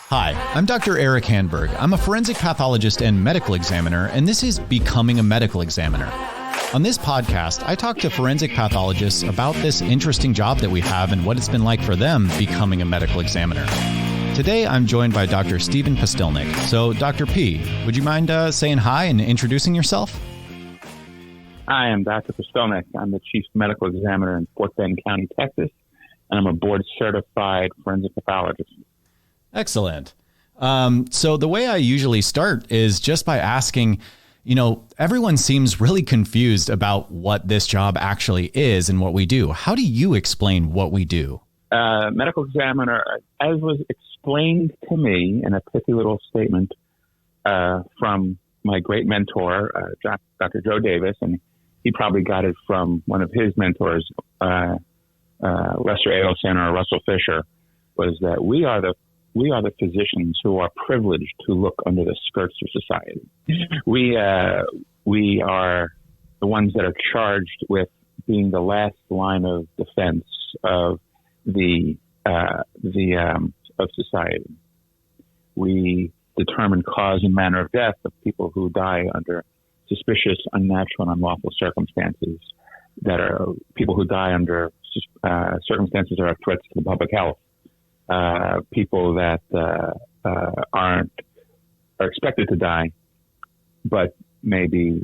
Hi, I'm Dr. Erik Handberg. I'm a forensic pathologist and medical examiner, and this is Becoming a Medical Examiner. On this podcast, I talk to forensic pathologists about this interesting job that we have and what it's been like for them becoming a medical examiner. Today, I'm joined by Dr. Stephen Pustilnik. So, Dr. P, would you mind saying hi and introducing yourself? Hi, I'm Dr. Pustilnik. I'm the Chief Medical Examiner in Fort Bend County, Texas, and I'm a board-certified forensic pathologist. Excellent. So the way I usually start is just by asking, everyone seems really confused about what this job actually is and what we do. How do you explain what we do? Medical examiner, as was explained to me in a pithy little statement from my great mentor, Dr. Joe Davis, and he probably got it from one of his mentors, Lester Adelson or Russell Fisher, was that we are the physicians who are privileged to look under the skirts of society. We are the ones that are charged with being the last line of defense of of society. We determine cause and manner of death of people who die under suspicious, unnatural, and unlawful circumstances. That are people who die under circumstances that are threats to the public health. People that are expected to die, but maybe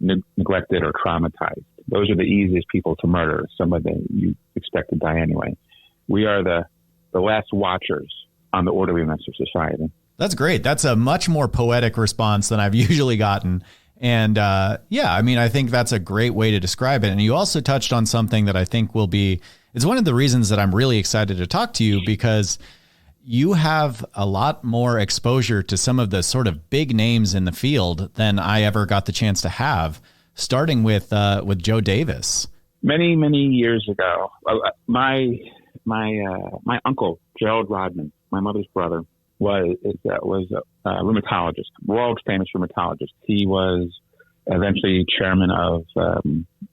neglected or traumatized. Those are the easiest people to murder. Somebody you expect to die anyway. We are the last watchers on the orderliness of society. That's great. That's a much more poetic response than I've usually gotten. And I think that's a great way to describe it. And you also touched on something that I think it's one of the reasons that I'm really excited to talk to you, because you have a lot more exposure to some of the sort of big names in the field than I ever got the chance to have, starting with Joe Davis. Many, many years ago, my uncle, Gerald Rodman, my mother's brother, was a rheumatologist, world famous rheumatologist. He was eventually chairman of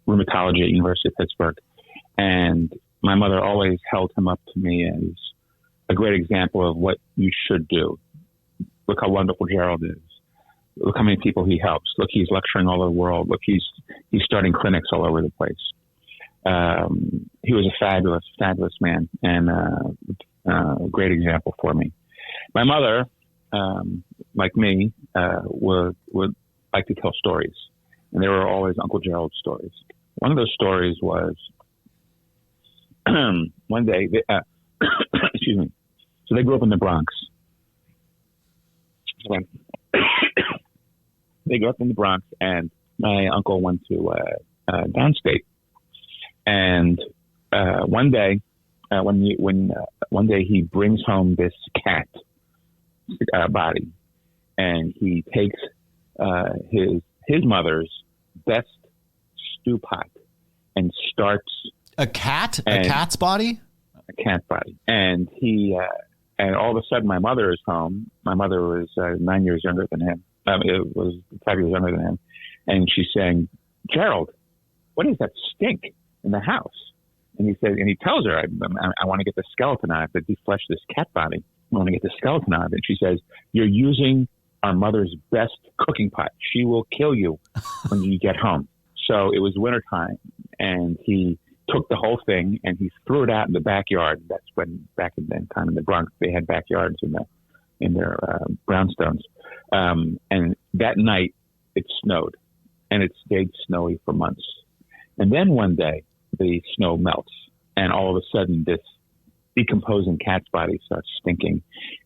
rheumatology at University of Pittsburgh. And my mother always held him up to me as a great example of what you should do. Look how wonderful Gerald is. Look how many people he helps. Look, he's lecturing all over the world. Look, he's starting clinics all over the place. He was a fabulous, fabulous man and a great example for me. My mother, like me, would like to tell stories, and they were always Uncle Gerald stories. One of those stories was one day, excuse me. So they grew up in the Bronx. They grew up in the Bronx, and my uncle went to downstate. And one day, one day he brings home this cat body, and he takes his mother's best stew pot and starts a cat's body, and he and all of a sudden my mother is home. My mother was 9 years younger than him. It was 5 years younger than him, and she's saying, "Gerald, what is that stink in the house?" And he tells her, I want to get the skeleton out. I have to deflesh this cat body. I want to get the skeleton out of it. She says, "You're using our mother's best cooking pot. She will kill you when you get home." So it was wintertime, and he took the whole thing and he threw it out in the backyard. That's when, back in the time in the Bronx, they had backyards in their brownstones. And that night it snowed, and it stayed snowy for months. And then one day the snow melts, and all of a sudden this decomposing cat's body starts stinking,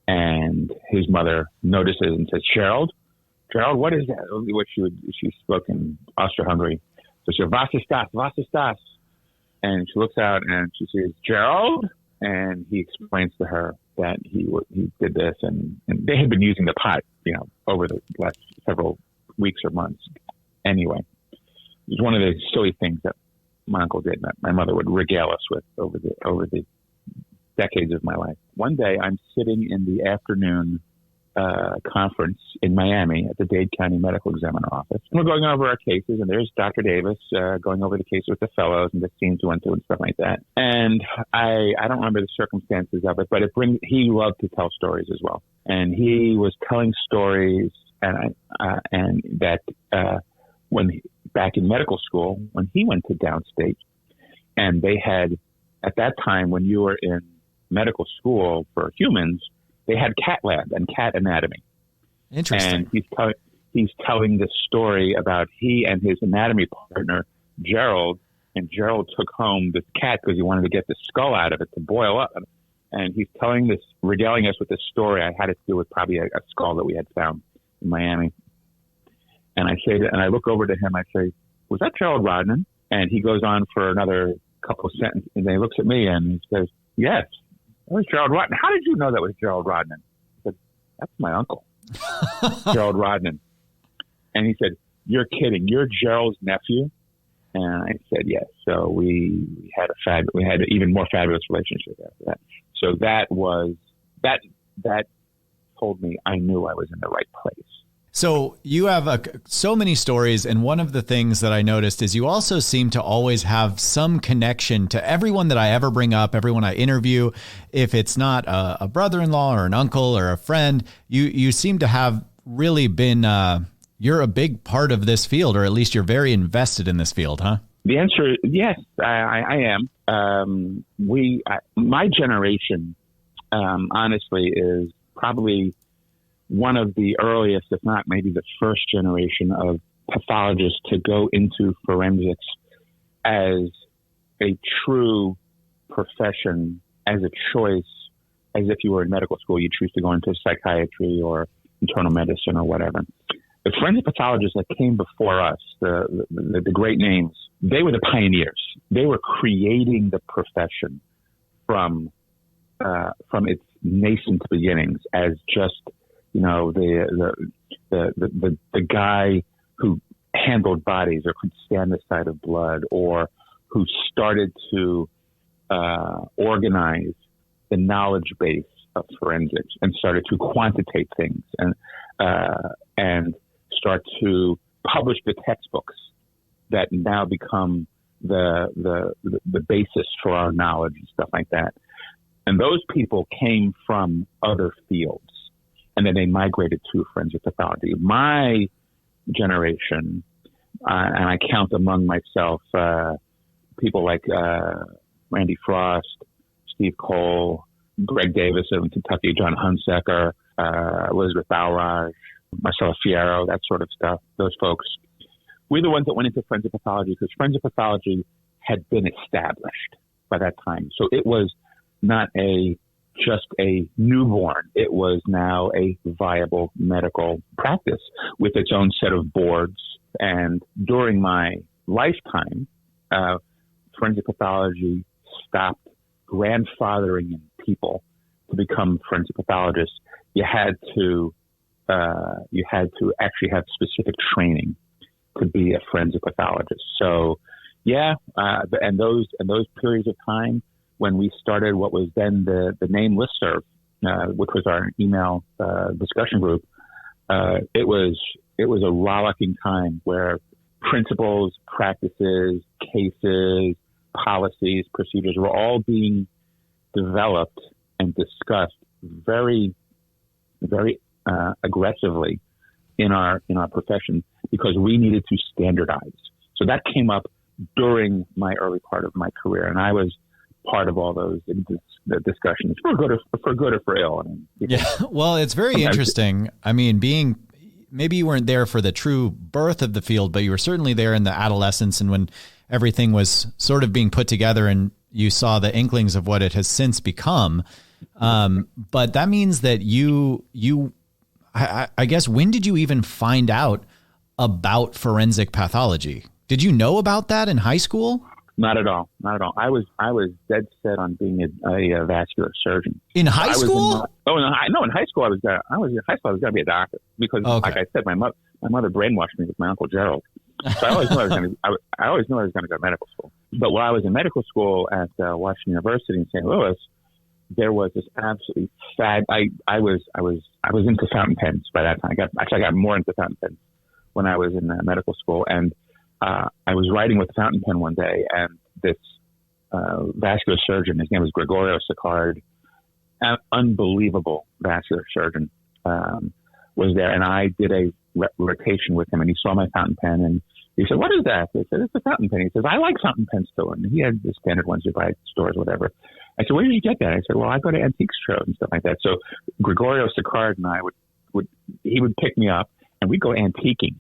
and his mother notices and says, Gerald, what is that?" What she spoke in Austro-Hungary. So she said, "Was ist das?" And she looks out and she says, "Gerald?" And he explains to her that he did this, and they had been using the pot, over the last several weeks or months. Anyway, it was one of the silly things that my uncle did, that my mother would regale us with over the decades of my life. One day I'm sitting in the afternoon conference in Miami at the Dade County Medical Examiner Office. And we're going over our cases, and there's Dr. Davis going over the case with the fellows and the scenes we went through and stuff like that. And I don't remember the circumstances of it, but he loved to tell stories as well. And he was telling stories, and back in medical school, when he went to downstate, and they had, at that time, when you were in medical school for humans, they had cat lab and cat anatomy. Interesting. And he's telling this story about he and his anatomy partner, Gerald, and Gerald took home this cat because he wanted to get the skull out of it to boil up. And he's regaling us with this story. I had it to do with probably a skull that we had found in Miami. And I look over to him, I say, was that Gerald Rodman? And he goes on for another couple of sentences, and then he looks at me and he says, yes, that was Gerald Rodman. How did you know that was Gerald Rodman? I said, that's my uncle, Gerald Rodman. And he said, you're kidding. You're Gerald's nephew? And I said, yes. So we had an even more fabulous relationship after that. So that told me I knew I was in the right place. So you have so many stories, and one of the things that I noticed is you also seem to always have some connection to everyone that I ever bring up, everyone I interview. If it's not a brother-in-law or an uncle or a friend, you seem to have really been, you're a big part of this field, or at least you're very invested in this field, huh? The answer is yes, I am. My generation, honestly, is probably one of the earliest, if not maybe the first generation of pathologists to go into forensics as a true profession, as a choice, as if you were in medical school, you choose to go into psychiatry or internal medicine or whatever. The forensic pathologists that came before us, the great names, they were the pioneers. They were creating the profession from its nascent beginnings as just, you know, the guy who handled bodies or could stand the sight of blood, or who started to organize the knowledge base of forensics and started to quantitate things and start to publish the textbooks that now become the basis for our knowledge and stuff like that. And those people came from other fields, and then they migrated to forensic pathology. My generation, and I count among myself people like Randy Frost, Steve Cole, Greg Davis of Kentucky, John Hunsaker, Elizabeth Balraj, Marcella Fierro, that sort of stuff, those folks. We're the ones that went into forensic pathology because forensic pathology had been established by that time. So it was not just a newborn. It was now a viable medical practice with its own set of boards. And during my lifetime, forensic pathology stopped grandfathering in people to become forensic pathologists. You had to actually have specific training to be a forensic pathologist. So, yeah, and those periods of time when we started what was then the name listserv, which was our email discussion group, it was a rollicking time where principles, practices, cases, policies, procedures were all being developed and discussed very, very aggressively in our profession because we needed to standardize. So that came up during my early part of my career, and I was part of all those discussions for good or for ill. I mean, yeah, well, it's very interesting. I mean, maybe you weren't there for the true birth of the field, but you were certainly there in the adolescence and when everything was sort of being put together and you saw the inklings of what it has since become. But that means that I guess, when did you even find out about forensic pathology? Did you know about that in high school? Not at all. Not at all. I was dead set on being a vascular surgeon. In high school? In high school I was going to be a doctor because, like I said, my mother brainwashed me with my uncle Gerald. So I always knew I was going to go to medical school. But while I was in medical school at Washington University in St. Louis, there was this absolutely I was into fountain pens by that time. I got more into fountain pens when I was in medical school, and I was writing with a fountain pen one day, and this vascular surgeon, his name was Gregorio Sicard, an unbelievable vascular surgeon, was there, and I did a rotation with him, and he saw my fountain pen, and he said, "What is that?" I said, "It's a fountain pen." He says, "I like fountain pens too," and he had the standard ones you buy at stores, whatever. I said, "Where did you get that?" I said, "Well, I go to antique shows and stuff like that." So Gregorio Sicard and I he would pick me up, and we'd go antiquing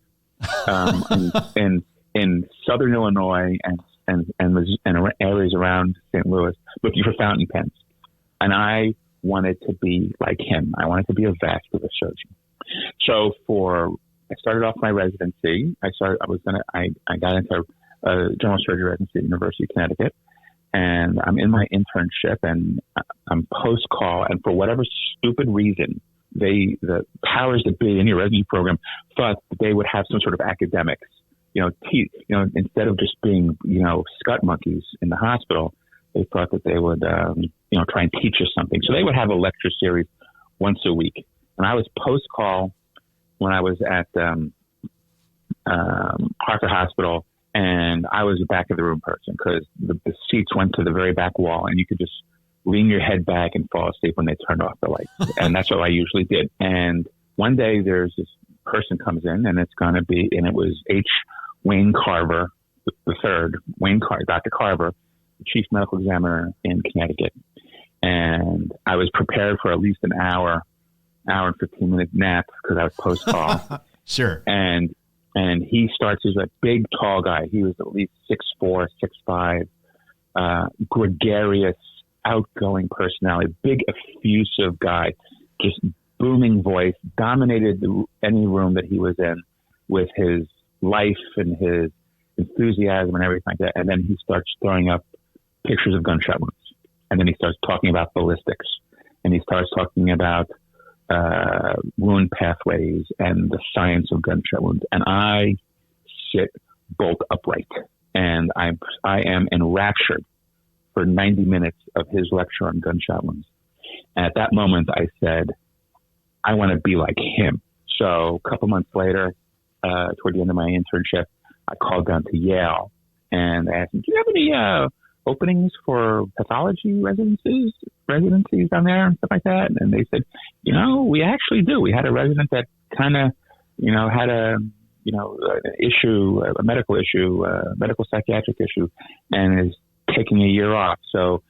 in southern Illinois and areas around St. Louis, looking for fountain pens. And I wanted to be like him. I wanted to be a vascular surgeon. So I started off my residency. I got into general surgery residency at the University of Connecticut, and I'm in my internship, and I'm post call, and for whatever stupid reason, the powers that be in your residency program thought that they would have some sort of academics, instead of just being, scut monkeys in the hospital, they thought that they would, try and teach us something. So they would have a lecture series once a week. And I was post call when I was at Hartford Hospital, and I was a back of the room person because the seats went to the very back wall, and you could just lean your head back and fall asleep when they turned off the lights. And that's what I usually did. And one day there's this person comes in, and it was H. Wayne Carver III, Dr. Carver, the chief medical examiner in Connecticut. And I was prepared for at least an hour and 15-minute nap because I was post call. Sure. And he starts as a big, tall guy. He was at least 6'4", 6'5", gregarious, outgoing personality, big, effusive guy, just booming voice, dominated any room that he was in with his life and his enthusiasm and everything like that. And then he starts throwing up pictures of gunshot wounds. And then he starts talking about ballistics. And he starts talking about wound pathways and the science of gunshot wounds. And I sit bolt upright, and I am enraptured for 90 minutes of his lecture on gunshot wounds. And at that moment, I said, I want to be like him. So a couple months later, toward the end of my internship, I called down to Yale and I asked him, "Do you have any openings for pathology residencies down there and stuff like that?" And they said, "We actually do. We had a resident that kind of, had an issue, a medical issue, medical psychiatric issue, and is taking a year off. So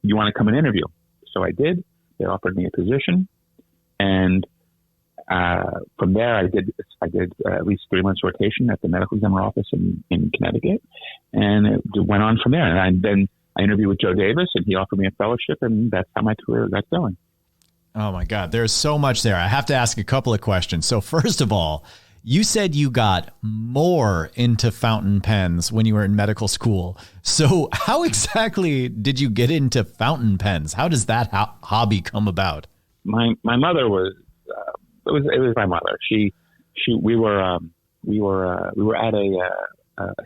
you want to come and interview?" So I did. They offered me a position, and from there I did at least 3 months rotation at the medical examiner office in Connecticut, and it went on from there. And then I interviewed with Joe Davis, and he offered me a fellowship, and that's how my career got going. Oh my God, there's so much there. I have to ask a couple of questions. So first of all, you said you got more into fountain pens when you were in medical school. So how exactly did you get into fountain pens? How does that hobby come about? My mother was it was my mother. We were at a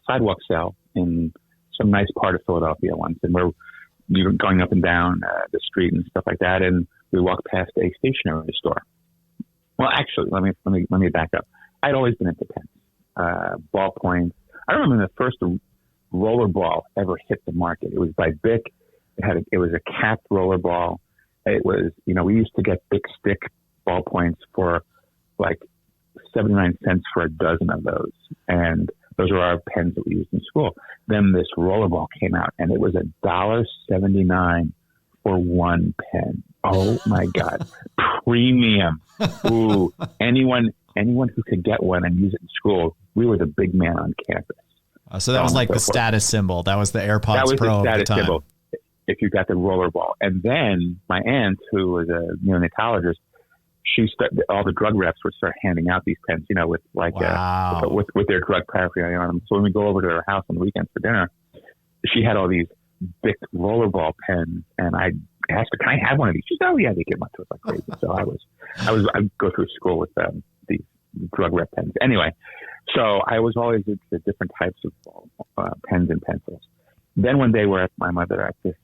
sidewalk sale in some nice part of Philadelphia once, and we were going up and down the street and stuff like that, and we walked past a stationery store. Well, actually, let me back up. I'd always been into pens, ballpoints. I remember the first roller ball ever hit the market. It was by Bic. It was a capped roller ball. It was, we used to get Bic stick ballpoints for like 79 cents for a dozen of those. And those were our pens that we used in school. Then this rollerball came out, and it was $1.79 for one pen. Oh my God. Premium. Ooh, anyone who could get one and use it in school, we were the big man on campus. So that was like the status symbol. That was the AirPods Pro the at the time. Symbol if you got the rollerball. And then my aunt, who was a neonatologist, all the drug reps would start handing out these pens, with like with their drug paraphernalia on them. So when we go over to her house on the weekends for dinner, she had all these big rollerball pens, and I asked her, "Can I have one of these?" She said, "Oh yeah, they give them to us like crazy." So I'd go through school with these drug rep pens. Anyway, so I was always into different types of pens and pencils. Then one day we're at my mother at this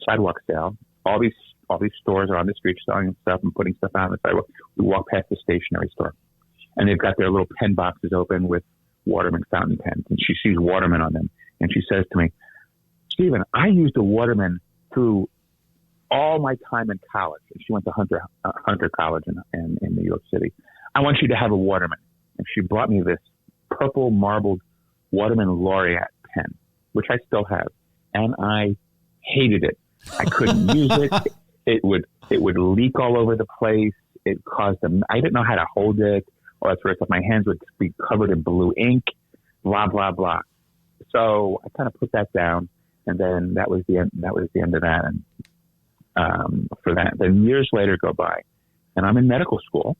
sidewalk sale all these stores are on the street selling stuff and putting stuff out on the sidewalk. We walk past the stationery store, and they've got their little pen boxes open with Waterman fountain pens, and she sees Waterman on them, and she says to me, "Stephen, I used a Waterman through all my time in college." And she went to Hunter College in New York City. "I want you to have a Waterman." And she brought me this purple marbled Waterman Laureate pen, which I still have, and I hated it. I couldn't use it. It would leak all over the place. It caused them. I didn't know how to hold it, or that sort of stuff. My hands would be covered in blue ink, blah blah blah. So I kind of put that down, and then that was the end. That was the end of that. And for that, then years later go by, and I'm in medical school,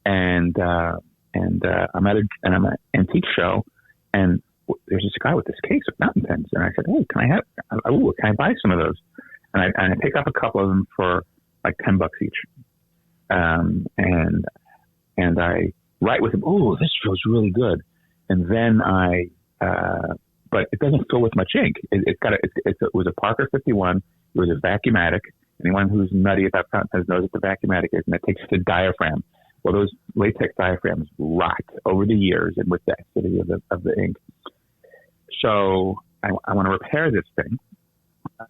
and I'm at an antique show, and there's this guy with this case of fountain pens, and I said, "Hey, can I buy some of those?" And I pick up a couple of them for like $10 each. And I write with him, "Oh, this feels really good." And then but it doesn't fill with much ink. It was a Parker 51. It was a vacuumatic. Anyone who's nutty about fountain pens knows what the vacuumatic is, and it takes the diaphragm. Well, those latex diaphragms rot over the years and with the acidity of the ink. So I want to repair this thing.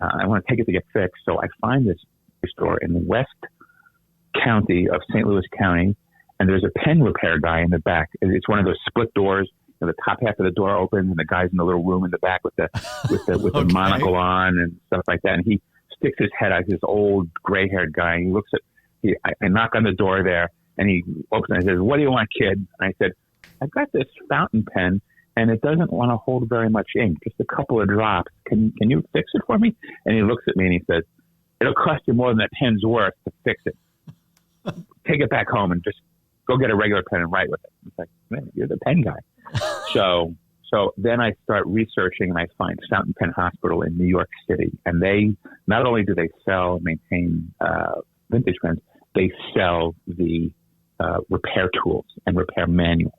I want to take it to get fixed. So I find this store in the West County of St. Louis County, and there's a pen repair guy in the back. It's one of those split doors. The top half of the door opens, and the guy's in the little room in the back with the okay. The monocle on and stuff like that. And he sticks his head out. This old gray-haired guy. And he looks at. I knock on the door there, and he opens it and says, "What do you want, kid?" And I said, "I've got this fountain pen, and it doesn't want to hold very much ink, just a couple of drops. Can you fix it for me?" And he looks at me and he says, "It'll cost you more than that pen's worth to fix it. Take it back home and just go get a regular pen and write with it." It's like, "Man, you're the pen guy." So then I start researching, and I find Fountain Pen Hospital in New York City. And they, not only do they sell and maintain vintage pens, they sell the repair tools and repair manuals.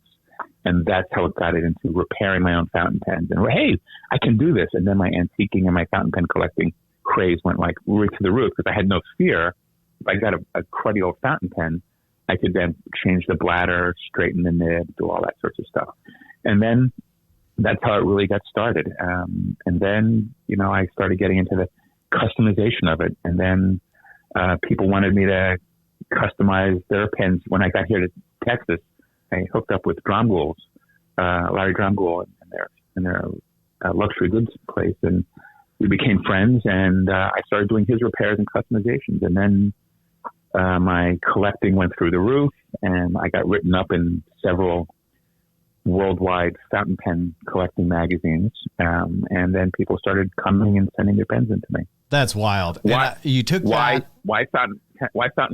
And that's how it got it into repairing my own fountain pens. And hey, I can do this. And then my antiquing and my fountain pen collecting craze went like right to the roof, because I had no fear. If I got a cruddy old fountain pen, I could then change the bladder, straighten the nib, do all that sorts of stuff. And then that's how it really got started. And then, I started getting into the customization of it. And then people wanted me to customize their pens. When I got here to Texas, I hooked up with Dromgool's, Larry Dromgool, and their luxury goods place, and we became friends. And I started doing his repairs and customizations, and then my collecting went through the roof, and I got written up in several worldwide fountain pen collecting magazines, and then people started coming and sending their pens into me. That's wild. Why you took why fountain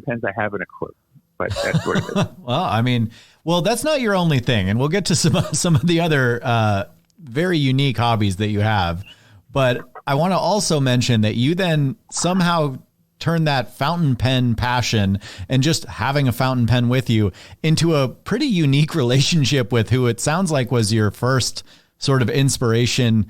pens? I haven't a clue. But that's what it is. Well, that's not your only thing. And we'll get to some of the other very unique hobbies that you have. But I want to also mention that you then somehow turn that fountain pen passion and just having a fountain pen with you into a pretty unique relationship with who it sounds like was your first sort of inspiration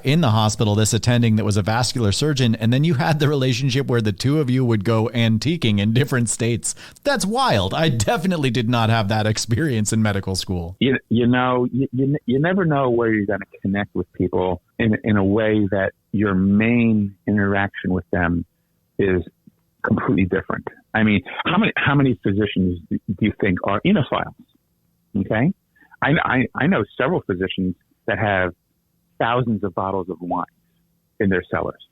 in the hospital, this attending that was a vascular surgeon. And then you had the relationship where the two of you would go antiquing in different states. That's wild. I definitely did not have that experience in medical school. You never know where you're going to connect with people in a way that your main interaction with them is completely different. I mean, how many physicians do you think are enophiles? Okay. I know several physicians that have thousands of bottles of wine in their cellars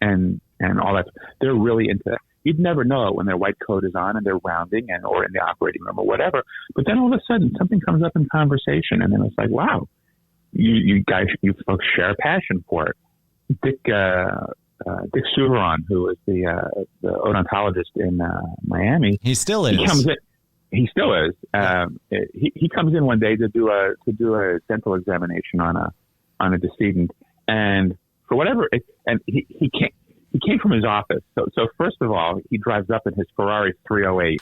and all that. They're really into that. You'd never know it when their white coat is on and they're rounding or in the operating room or whatever. But then all of a sudden something comes up in conversation, and then it's like, wow, you folks share a passion for it. Dick Souveron, who was the odontologist in Miami. He still is. He still is. He comes in one day to do a dental examination on a decedent, and for whatever, he came from his office. So first of all, he drives up in his Ferrari 308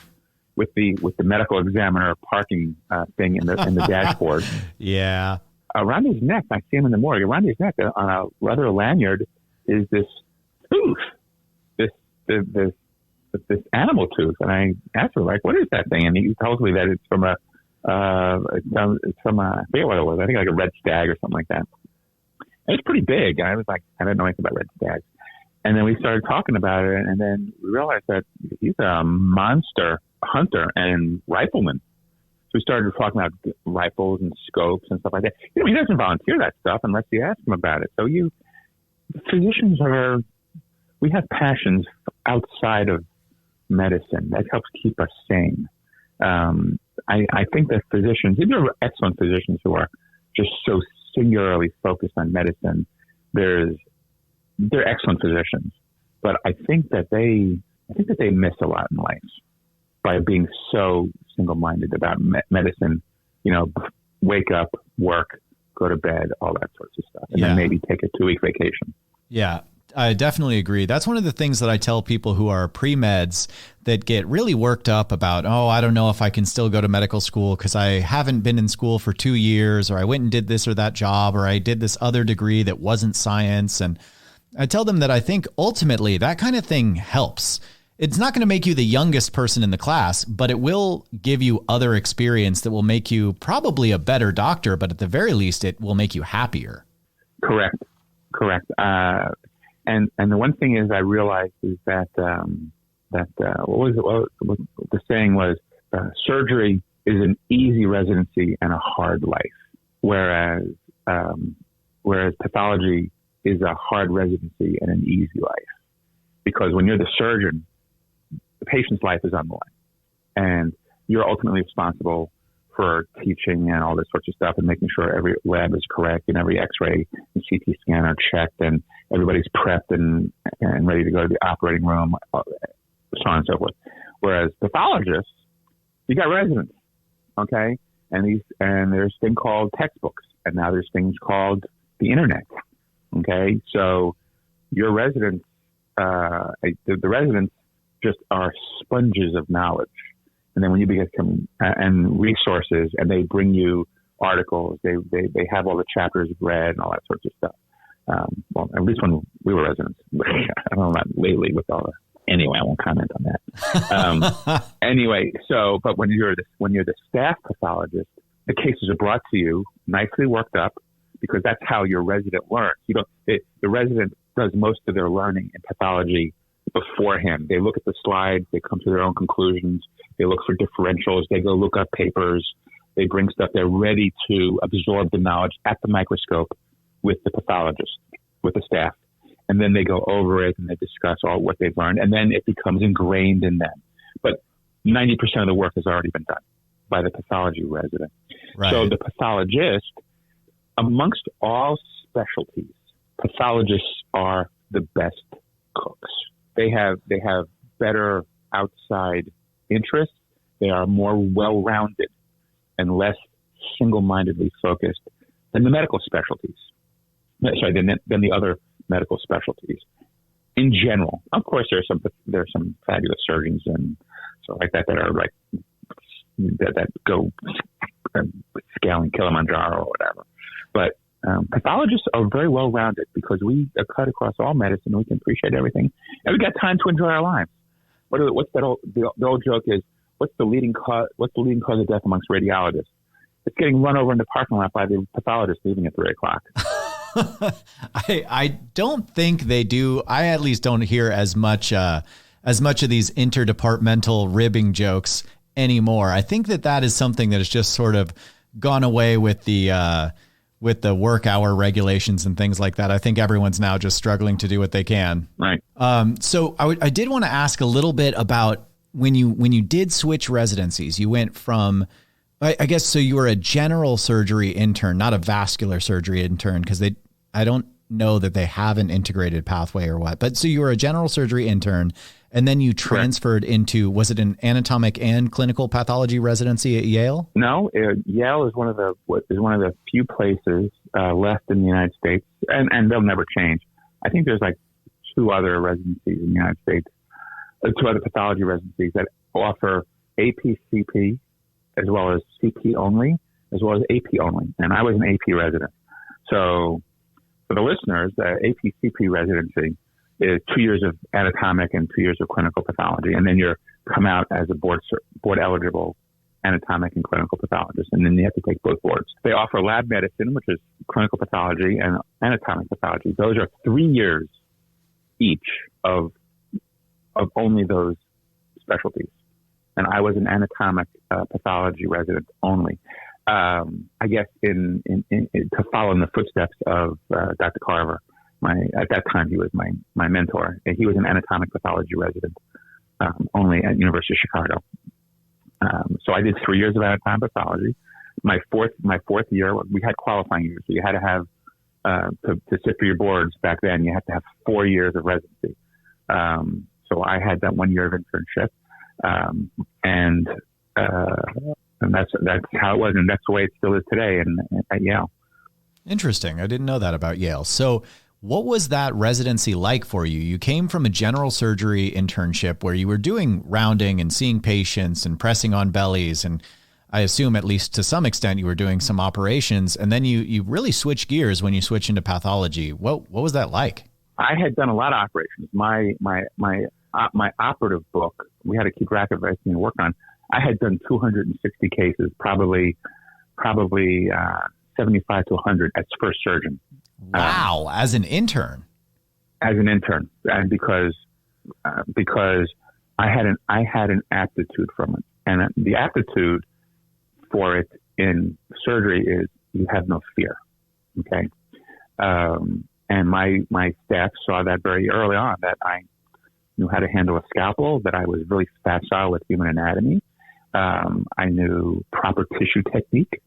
with the medical examiner parking thing in the dashboard. Yeah. Around his neck, I see him in the morgue. Around his neck, on a leather lanyard, is this tooth, this this animal tooth, and I asked her, like, what is that thing? And he tells me that it's from I forget what it was. I think like a red stag or something like that. And it's pretty big. And I was like, I didn't know anything about red stags. And then we started talking about it, and then we realized that he's a monster hunter and rifleman. So we started talking about rifles and scopes and stuff like that. You know, he doesn't volunteer that stuff unless you ask him about it. So physicians we have passions outside of medicine that helps keep us sane. I think that physicians, these are excellent physicians who are just so singularly focused on medicine. They're excellent physicians, but I think that they miss a lot in life by being so single-minded about medicine. You know, wake up, work, go to bed, all that sorts of stuff, and then maybe take a 2-week vacation. Yeah. I definitely agree. That's one of the things that I tell people who are pre-meds that get really worked up about, I don't know if I can still go to medical school because I haven't been in school for 2 years, or I went and did this or that job, or I did this other degree that wasn't science. And I tell them that I think ultimately that kind of thing helps. It's not going to make you the youngest person in the class, but it will give you other experience that will make you probably a better doctor, but at the very least, it will make you happier. Correct. And the one thing is I realized is that what the saying was, surgery is an easy residency and a hard life, whereas pathology is a hard residency and an easy life. Because when you're the surgeon, the patient's life is on the line, and you're ultimately responsible for teaching and all this sorts of stuff and making sure every lab is correct and every X-ray and CT scan are checked and everybody's prepped and ready to go to the operating room, so on and so forth. Whereas pathologists, you got residents, okay? And there's a thing called textbooks, and now there's things called the internet, okay? So your residents, the residents just are sponges of knowledge. And then when you become and resources, and they bring you articles, they have all the chapters read and all that sorts of stuff. Well, at least when we were residents, I don't know about lately with all the. Anyway, I won't comment on that. Anyway, but when you're the staff pathologist, the cases are brought to you nicely worked up, because that's how your resident learns. The resident does most of their learning in pathology beforehand. They look at the slides, they come to their own conclusions, they look for differentials, they go look up papers, they bring stuff, they're ready to absorb the knowledge at the microscope with the pathologist, with the staff. And then they go over it and they discuss all what they've learned, and then it becomes ingrained in them. But 90% of the work has already been done by the pathology resident. Right. So the pathologist, amongst all specialties, pathologists are the best cooks. They have better outside interests. They are more well-rounded and less single-mindedly focused than the medical specialties. Sorry, than the other medical specialties in general. Of course, there are some fabulous surgeons and stuff like that are like that go scaling Kilimanjaro or whatever. But pathologists are very well-rounded because we are cut across all medicine. We can appreciate everything, and we got time to enjoy our lives. What's that the old joke is? What's the leading cause of death amongst radiologists? It's getting run over in the parking lot by the pathologist leaving at 3:00. I don't think they do. I at least don't hear as much of these interdepartmental ribbing jokes anymore. I think that is something that has just sort of gone away with the work hour regulations and things like that. I think everyone's now just struggling to do what they can. Right. So I did want to ask a little bit about when you did switch residencies. You went from, I guess, so you were a general surgery intern, not a vascular surgery intern, because I don't know that they have an integrated pathway or what. But so you were a general surgery intern, and then you transferred into, was it an anatomic and clinical pathology residency at Yale? No, Yale is one of the few places left in the United States, and they'll never change. I think there's like 2 other residencies in the United States, 2 other pathology residencies that offer AP-CP as well as CP only, as well as AP only. And I was an AP resident. So for the listeners, the AP-CP residency is 2 years of anatomic and 2 years of clinical pathology. And then you come out as a board eligible anatomic and clinical pathologist. And then you have to take both boards. They offer lab medicine, which is clinical pathology, and anatomic pathology. Those are 3 years each of only those specialties. And I was an anatomic pathology resident only. I guess to follow in the footsteps of Dr. Carver. At that time, he was my mentor. And he was an anatomic pathology resident only at University of Chicago. So I did 3 years of anatomic pathology. My fourth year, we had qualifying years. So you had to have, to sit for your boards back then, you had to have 4 years of residency. So I had that 1 year of internship. And that's how it was. And that's the way it still is today at Yale. Interesting. I didn't know that about Yale. So what was that residency like for you? You came from a general surgery internship where you were doing rounding and seeing patients and pressing on bellies. And I assume at least to some extent you were doing some operations. And then you really switch gears when you switch into pathology. What was that like? I had done a lot of operations. My operative book, we had to keep track of everything to work on. I had done 260 cases, probably 75 to 100 as first surgeon. Wow. As an intern? As an intern. And because I had an aptitude from it. And the aptitude for it in surgery is you have no fear. Okay. And my staff saw that very early on, that I knew how to handle a scalpel, that I was really facile with human anatomy. I knew proper tissue technique,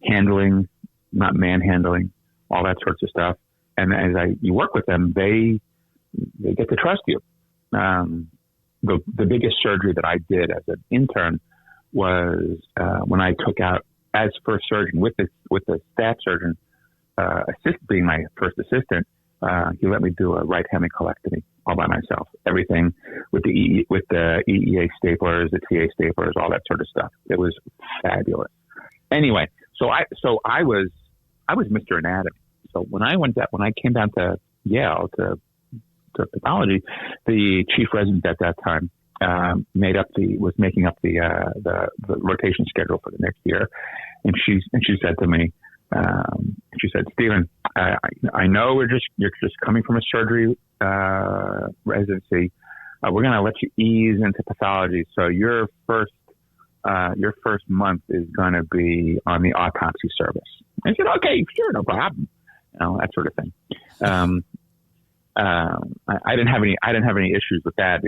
handling, not manhandling, all that sorts of stuff. And as you work with them, they get to trust you. The biggest surgery that I did as an intern was when I took out as first surgeon with the staff surgeon, being my first assistant. He let me do a right hemicolectomy all by myself. Everything with the EEA staplers, the TA staplers, all that sort of stuff. It was fabulous. Anyway, so I was Mr. Anatomy. So when I came down to Yale to pathology, the chief resident at that time was making up the rotation schedule for the next year, and she said to me, she said, "Stephen, I know you're just coming from a surgery residency. We're going to let you ease into pathology. So your first month is going to be on the autopsy service." I said, "Okay, sure, no problem." That sort of thing. I didn't have any issues with that.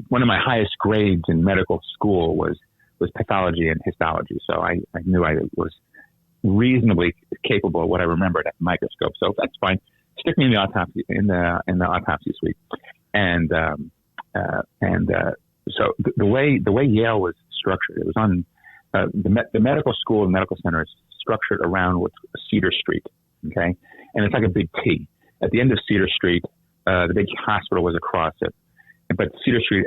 One of my highest grades in medical school was pathology and histology. So I knew I was reasonably capable of what I remembered at the microscope. So that's fine. Stick me in the autopsy suite. And so the way Yale was structured, it was on the medical school and medical center is structured around what's Cedar Street. Okay. And it's like a big T. At the end of Cedar Street, the big hospital was across it. But Cedar Street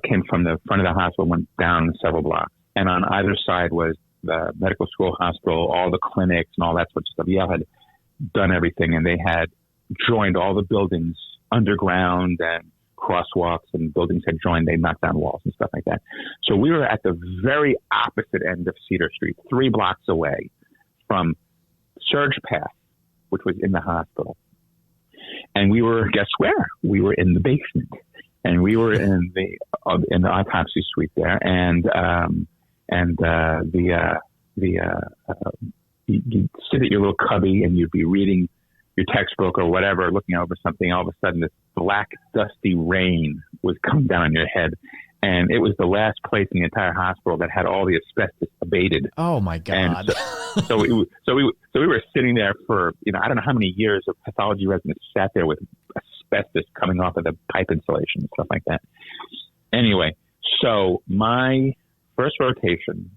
came from the front of the hospital, went down several blocks. And on either side was the medical school hospital, all the clinics and all that sort of stuff. Yale had done everything, and they had joined all the buildings underground, and crosswalks and buildings had joined. They knocked down walls and stuff like that. So we were at the very opposite end of Cedar Street, 3 blocks away from Surge Path, which was in the hospital. And we were, guess where? We were in the basement, and we were in the autopsy suite there. You'd sit at your little cubby and you'd be reading your textbook or whatever, looking over something. All of a sudden, this black, dusty rain was coming down on your head. And it was the last place in the entire hospital that had all the asbestos abated. Oh my God. And so we were sitting there for, I don't know how many years of pathology residents sat there with asbestos coming off of the pipe insulation and stuff like that. Anyway, so my first rotation,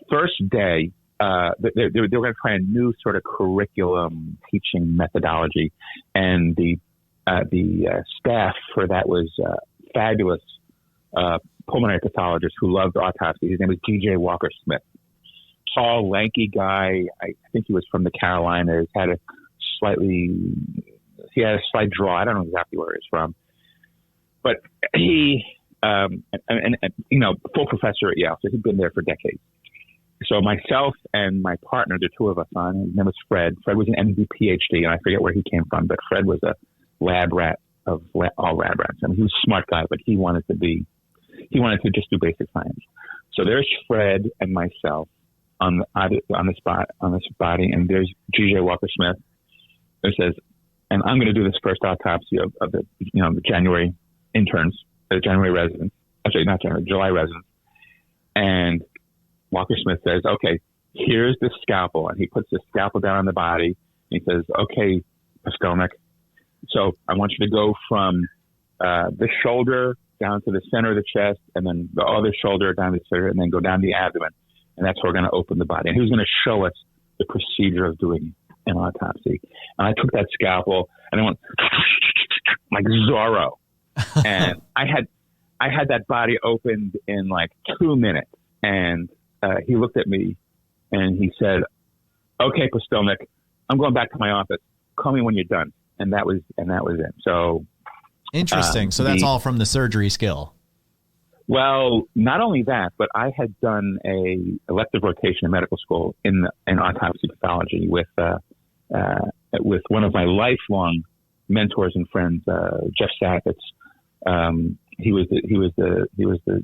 first day, they were going to try a new sort of curriculum teaching methodology. And the staff for that was fabulous pulmonary pathologist who loved autopsy. His name was G.J. Walker Smith. Tall, lanky guy. I think he was from the Carolinas. Had a slightly He had a slight draw. I don't know exactly where he's from, but he, full professor at Yale, so he'd been there for decades. So myself and my partner, the two of us his name was Fred. Fred was an MD PhD, and I forget where he came from, but Fred was a lab rat of all lab rats. I mean, he was a smart guy, but he wanted to just do basic science. So there's Fred and myself on this body, and there's G.J. Walker Smith, who says, and I'm going to do this first autopsy of the January interns, the January residents. Actually, not January, July residents. And Walker Smith says, okay, here's the scalpel. And he puts the scalpel down on the body. And he says, okay, Pustilnik, so I want you to go from the shoulder down to the center of the chest, and then the other shoulder down to the center, and then go down the abdomen. And that's where we're going to open the body. And he was going to show us the procedure of doing an autopsy. And I took that scalpel, and I went like Zorro. And I had that body opened in like 2 minutes. And he looked at me and he said, okay, Pustilnik, I'm going back to my office. Call me when you're done. And that was it. So interesting. So that's all from the surgery skill. Well, not only that, but I had done a elective rotation in medical school in autopsy pathology with one of my lifelong mentors and friends, Jeff Sacketts. He was the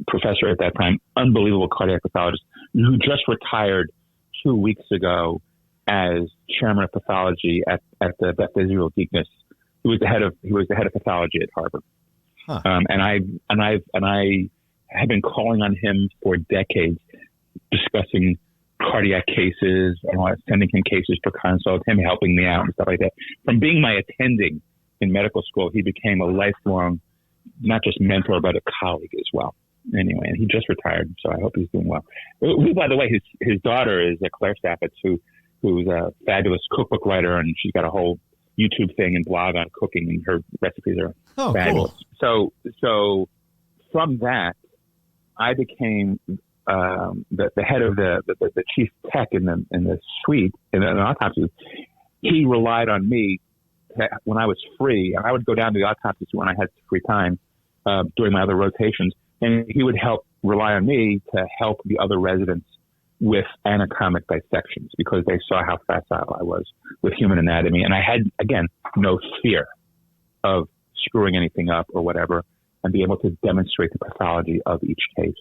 professor at that time, unbelievable cardiac pathologist who just retired 2 weeks ago as chairman of pathology at the Beth Israel Deaconess. He was the head of pathology at Harvard. Huh. And I have been calling on him for decades, discussing cardiac cases, and sending him cases for consult, him helping me out and stuff like that. From being my attending in medical school, he became a lifelong, not just mentor, but a colleague as well. Anyway, and he just retired, so I hope he's doing well. By the way, his daughter is Claire Stafford, who's a fabulous cookbook writer, and she's got a whole YouTube thing and blog on cooking, and her recipes are fabulous. Cool. So from that, I became the head of the chief tech in the suite in an autopsy. He relied on me when I was free, and I would go down to the autopsy when I had free time during my other rotations, and he would rely on me to help the other residents with anatomic dissections because they saw how facile I was with human anatomy. And I had, again, no fear of screwing anything up or whatever, and be able to demonstrate the pathology of each case.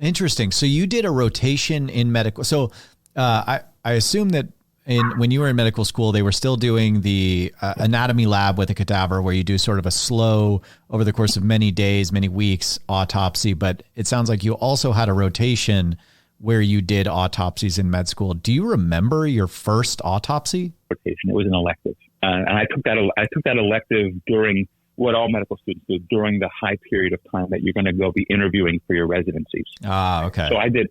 Interesting. So you did a rotation in medical. So I assume that when you were in medical school, they were still doing the anatomy lab with a cadaver where you do sort of a slow, over the course of many days, many weeks, autopsy. But it sounds like you also had a rotation where you did autopsies in med school. Do you remember your first autopsy? It was an elective. And I took that elective during what all medical students do, during the high period of time that you're going to go be interviewing for your residencies. Ah, okay. So I did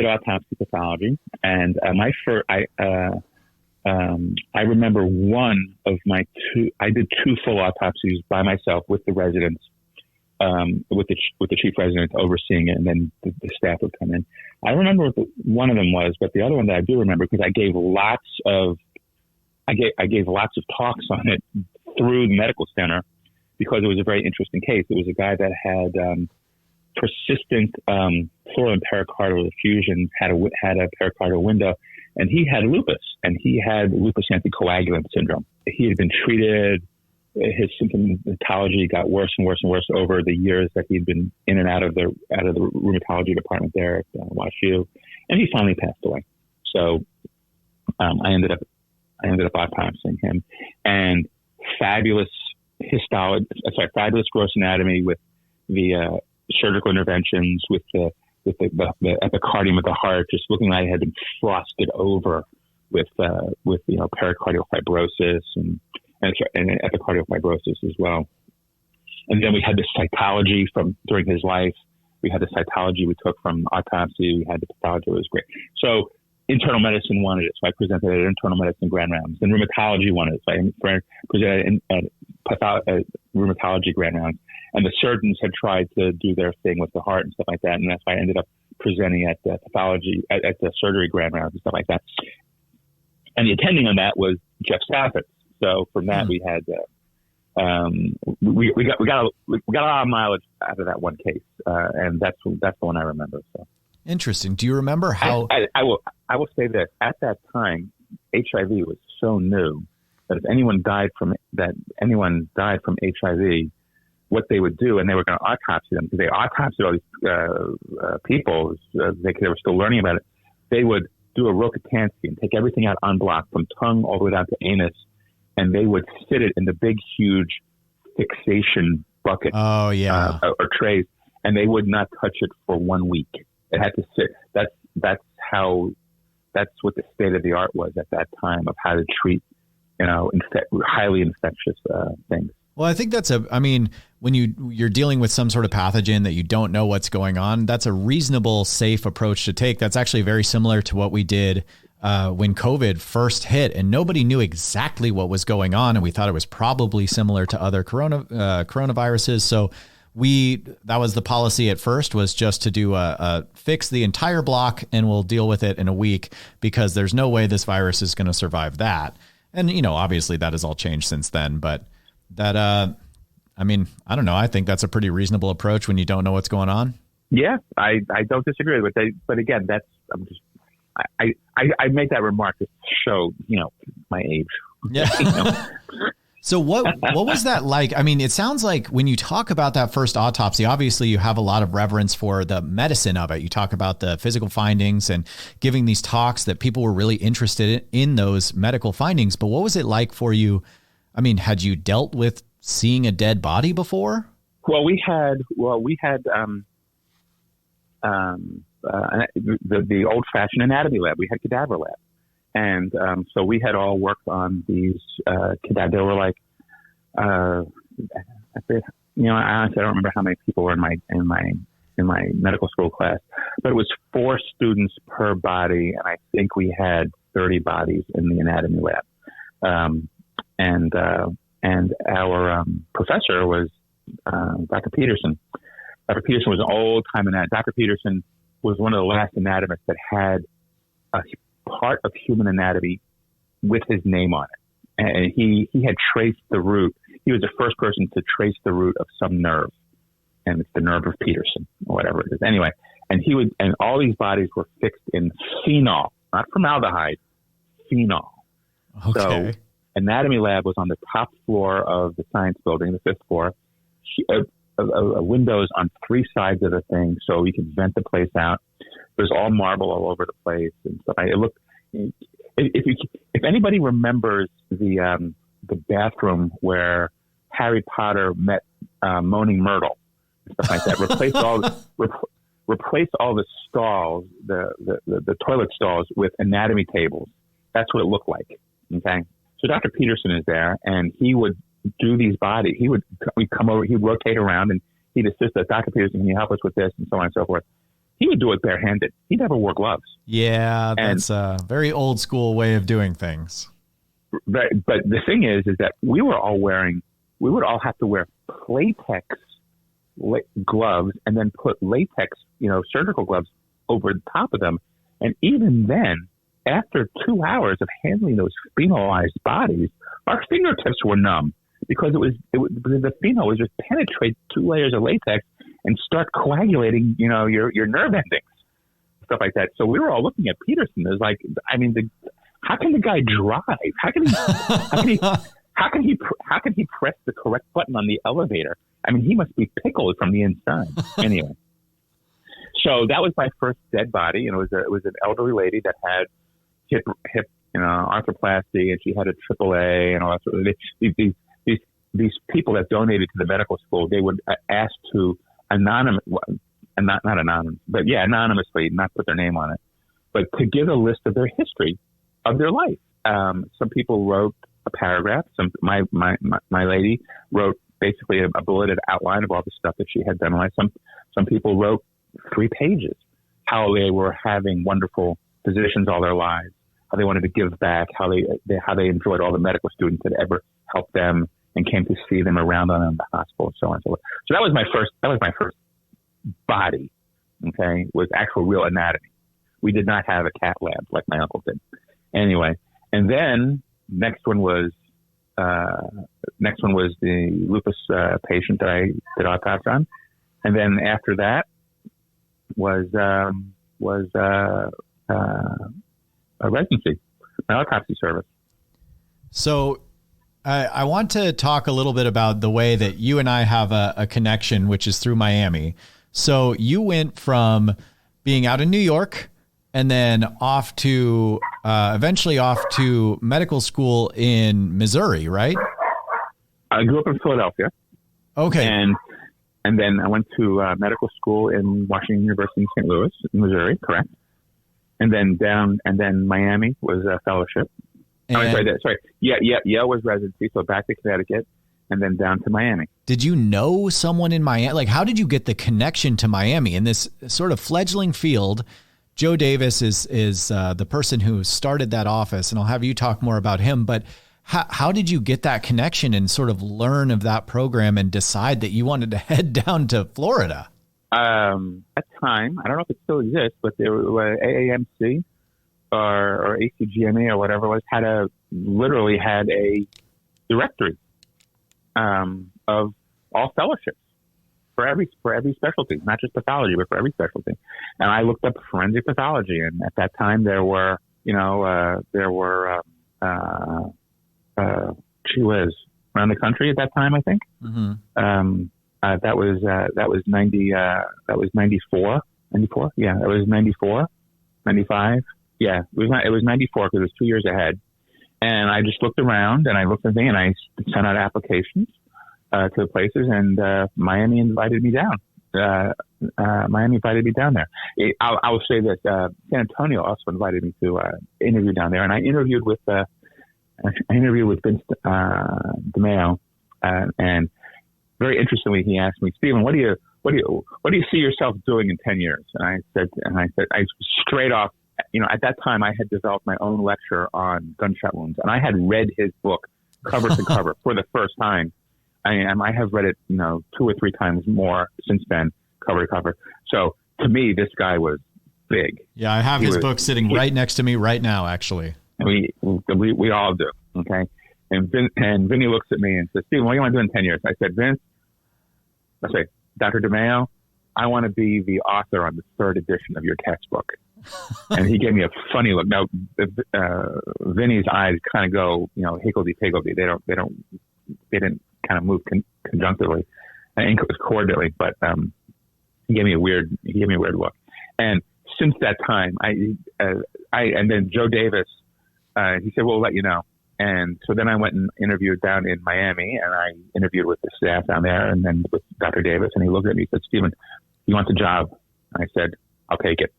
autopsy pathology, and I remember one of my two. I did two full autopsies by myself with the residents, with the chief resident overseeing it, and then the staff would come in. I remember what one of them was, but the other one that I do remember because I gave lots of talks on it through the medical center because it was a very interesting case. It was a guy that had persistent pleural and pericardial effusion, had a pericardial window, and he had lupus, and he had lupus anticoagulant syndrome. He had been treated. His symptomatology got worse and worse and worse over the years that he'd been in and out of the rheumatology department there at WashU, and he finally passed away. So I ended up autopsying him, and fabulous gross anatomy with the surgical interventions, with the epicardium of the heart, just looking like it had been frosted over with pericardial fibrosis and epicardial fibrosis as well. And then we had the cytology from during his life. We had the cytology we took from autopsy. We had the pathology. It was great. So internal medicine wanted it, so I presented at internal medicine grand rounds. And rheumatology wanted it, so I presented at rheumatology grand rounds. And the surgeons had tried to do their thing with the heart and stuff like that, and that's why I ended up presenting at the pathology, at the surgery grand rounds and stuff like that. And the attending on that was Jeff Stafford. So from that, we had we got a lot of mileage out of that one case, and that's the one I remember. So interesting. Do you remember how? I will say this: at that time, HIV was so new that if anyone died from HIV, what they would do, and they were going to autopsy them because they autopsied all these people. They were still learning about it. They would do a Rokitansky and take everything out en bloc from tongue all the way down to anus, and they would sit it in the big, huge fixation bucket. Oh yeah, or trays, and they would not touch it for 1 week. It had to sit. That's what the state of the art was at that time of how to treat, highly infectious things. Well, I think when you're dealing with some sort of pathogen that you don't know what's going on, that's a reasonable, safe approach to take. That's actually very similar to what we did when COVID first hit, and nobody knew exactly what was going on, and we thought it was probably similar to other coronaviruses. So that was the policy at first, was just to do fix the entire block, and we'll deal with it in a week, because there's no way this virus is going to survive that. And obviously that has all changed since then, but that, I don't know. I think that's a pretty reasonable approach when you don't know what's going on. Yeah, I don't disagree with that. But again, I made that remark to show, my age. Yeah. So what was that like? It sounds like when you talk about that first autopsy, obviously you have a lot of reverence for the medicine of it. You talk about the physical findings and giving these talks that people were really interested in those medical findings. But what was it like for you? Had you dealt with seeing a dead body before? Well, we had the old-fashioned anatomy lab. We had cadaver lab, and so we had all worked on these cadavers. They were like, I honestly don't remember how many people were in my medical school class, but it was 4 students per body, and I think we had 30 bodies in the anatomy lab. And our professor was Dr. Peterson. Dr. Peterson was an old-time anatomist. Dr. Peterson was one of the last anatomists that had a part of human anatomy with his name on it. And he had traced the root. He was the first person to trace the root of some nerve. And it's the nerve of Peterson, or whatever it is. Anyway, and all these bodies were fixed in phenol, not formaldehyde, phenol. Okay. So, anatomy lab was on the top floor of the science building, the 5th floor. Windows on 3 sides of the thing, so we could vent the place out. There's all marble all over the place and stuff. It looked. If anybody remembers the bathroom where Harry Potter met Moaning Myrtle and stuff like that, replace all the stalls, the toilet stalls, with anatomy tables. That's what it looked like. Okay. So Dr. Peterson is there, and he would do these bodies. We'd come over, he'd rotate around, and he'd assist us. Dr. Peterson, can you help us with this? And so on and so forth. He would do it barehanded. He never wore gloves. Yeah, that's a very old school way of doing things. But the thing is that we would all have to wear latex gloves, and then put latex, surgical gloves over the top of them. And even then, after 2 hours of handling those phenolized bodies, our fingertips were numb because the phenol would just penetrate 2 layers of latex and start coagulating, your nerve endings, stuff like that. So we were all looking at Peterson. It was like, how can the guy drive? How can he press the correct button on the elevator? He must be pickled from the inside. Anyway, so that was my first dead body, and it was an elderly lady that had hip arthroplasty, and she had a AAA and all that sort of thing. These people that donated to the medical school, they would ask to anonymously, not put their name on it, but to give a list of their history of their life. Some people wrote a paragraph. My lady wrote basically a bulleted outline of all the stuff that she had done in life. Some people wrote 3 pages, how they were having wonderful positions all their lives, how they wanted to give back, how they enjoyed all the medical students that ever helped them and came to see them around in the hospital, so on and so forth. So that was my first body. Okay, was actual real anatomy. We did not have a cat lab like my uncle did. Anyway, and then next one was next one was the lupus patient that I did autopsy on, and then after that was a residency, my autopsy service. So I want to talk a little bit about the way that you and I have a connection, which is through Miami. So you went from being out in New York and then off to eventually off to medical school in Missouri, right? I grew up in Philadelphia. Okay. And then I went to medical school in Washington University in St. Louis, Missouri, correct? And then Miami was a fellowship. Yale was residency, so back to Connecticut, and then down to Miami. Did you know someone in Miami? Like, how did you get the connection to Miami in this sort of fledgling field? Joe Davis is the person who started that office, and I'll have you talk more about him. But how did you get that connection and sort of learn of that program and decide that you wanted to head down to Florida? At the time, I don't know if it still exists, but there were AAMC or ACGME or whatever it was literally had a directory of all fellowships for every specialty, not just pathology, but for every specialty. And I looked up forensic pathology, and at that time there were around the country at that time, I think. Mm-hmm. That was 94. Yeah, it was 94, 95. Yeah, it was 94 because it was 2 years ahead. And I just looked around and I looked at and I sent out applications to places, and Miami invited me down. Miami invited me down there. I will say that San Antonio also invited me to interview down there, and I interviewed with Vince DeMeo, and very interestingly, he asked me, Stephen, what do you see yourself doing in 10 years? And I said straight off, at that time I had developed my own lecture on gunshot wounds, and I had read his book cover to cover for the first time. I have read it, 2 or 3 times more since then, cover to cover. So to me, this guy was big. Yeah, I have his book sitting right next to me right now, actually. We all do. Okay. And Vinny looks at me and says, Stephen, what do you want to do in 10 years? I said, Vince, Dr. DeMeo, I want to be the author on the 3rd edition of your textbook. And he gave me a funny look. Now, Vinny's eyes kind of go, higgledy-piggledy. They didn't kind of move conjunctively and coordinately, but he gave me a weird look. And since that time, and then Joe Davis, he said, we'll let you know. And so then I went and interviewed down in Miami, and I interviewed with the staff down there and then with Dr. Davis, and he looked at me and said, Stephen, you want the job? I said, I'll take it.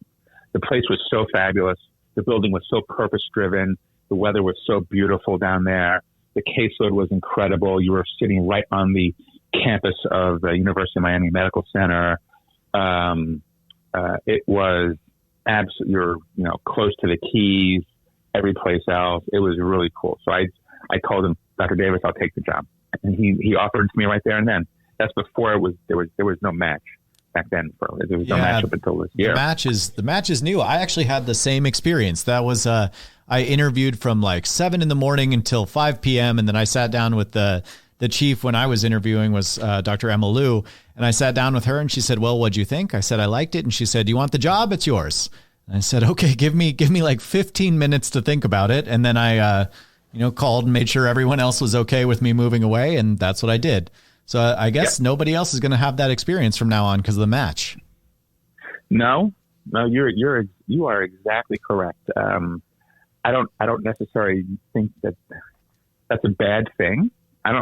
The place was so fabulous. The building was so purpose-driven. The weather was so beautiful down there. The caseload was incredible. You were sitting right on the campus of the University of Miami Medical Center. It was absolutely, you're close to the Keys, every place else. It was really cool. So I told him, Dr. Davis, I'll take the job. And he offered it to me right there and then. That's before there was no match back then. There was no match up until this year. The match is new. I actually had the same experience. That was I interviewed from like 7 a.m. until 5 p.m. and then I sat down with the chief when I was interviewing was Dr. Emma Liu, and I sat down with her and she said, well, what'd you think? I said, I liked it. And she said, you want the job? It's yours. And I said, okay, give me like 15 minutes to think about it. And then I called and made sure everyone else was okay with me moving away, and that's what I did. So I guess nobody else is going to have that experience from now on because of the match. No, you are exactly correct. I don't necessarily think that that's a bad thing. I'm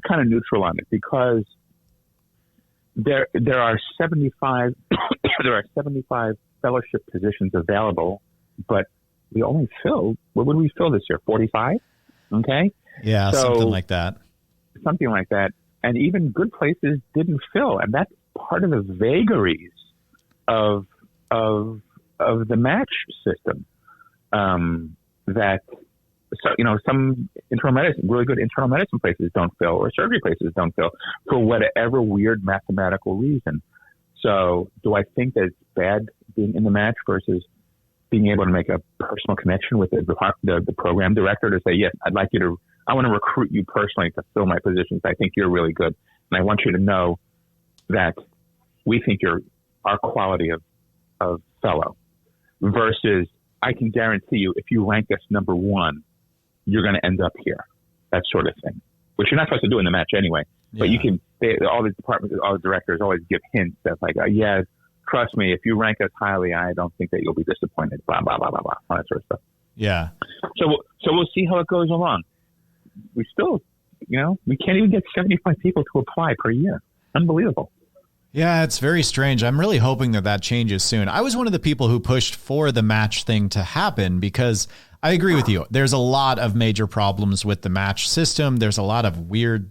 kind of neutral on it because there are 75 fellowship positions available, but we only filled, what would we fill this year? 45? Okay. Yeah. So, something like that. And even good places didn't fill. And that's part of the vagaries of the match system. Some internal medicine, really good internal medicine places don't fill, or surgery places don't fill for whatever weird mathematical reason. So do I think that it's bad being in the match versus being able to make a personal connection with the program director to say, yes, I'd like you to I want to recruit you personally to fill my positions. I think you're really good. And I want you to know that we think you're our quality of fellow versus I can guarantee you if you rank us number one, you're going to end up here. That sort of thing, which you're not supposed to do in the match anyway. But you can, all the departments, all the directors always give hints that like, yeah, trust me, if you rank us highly, I don't think that you'll be disappointed, blah, blah, blah, blah, blah, all that sort of stuff. Yeah. So we'll see how it goes along. We still, we can't even get 75 people to apply per year. Unbelievable. Yeah, it's very strange. I'm really hoping that changes soon. I was one of the people who pushed for the match thing to happen because I agree with you. There's a lot of major problems with the match system. There's a lot of weird,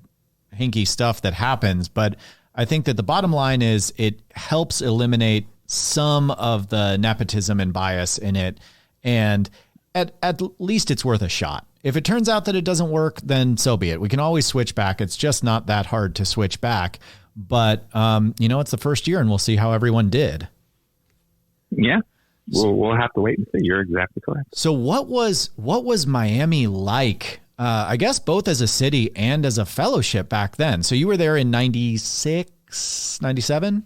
hinky stuff that happens. But I think that the bottom line is it helps eliminate some of the nepotism and bias in it. And at least it's worth a shot. If it turns out that it doesn't work, then so be it. We can always switch back. It's just not that hard to switch back. But, it's the first year and we'll see how everyone did. Yeah, we'll have to wait and see. You're exactly correct. So what was Miami like, I guess, both as a city and as a fellowship back then? So you were there in 96, 97?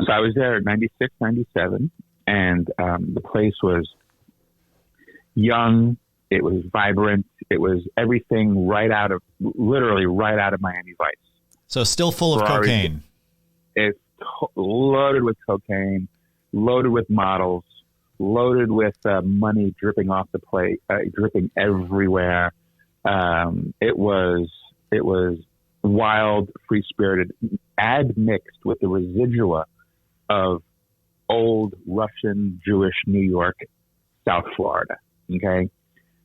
So I was there in 96, 97. And the place was young. It was vibrant. It was everything literally right out of Miami Vice. So still full of cocaine. It's loaded with cocaine, loaded with models, loaded with money dripping off the plate, dripping everywhere. It was wild, free-spirited, admixed with the residua of old Russian, Jewish New York, South Florida. Okay,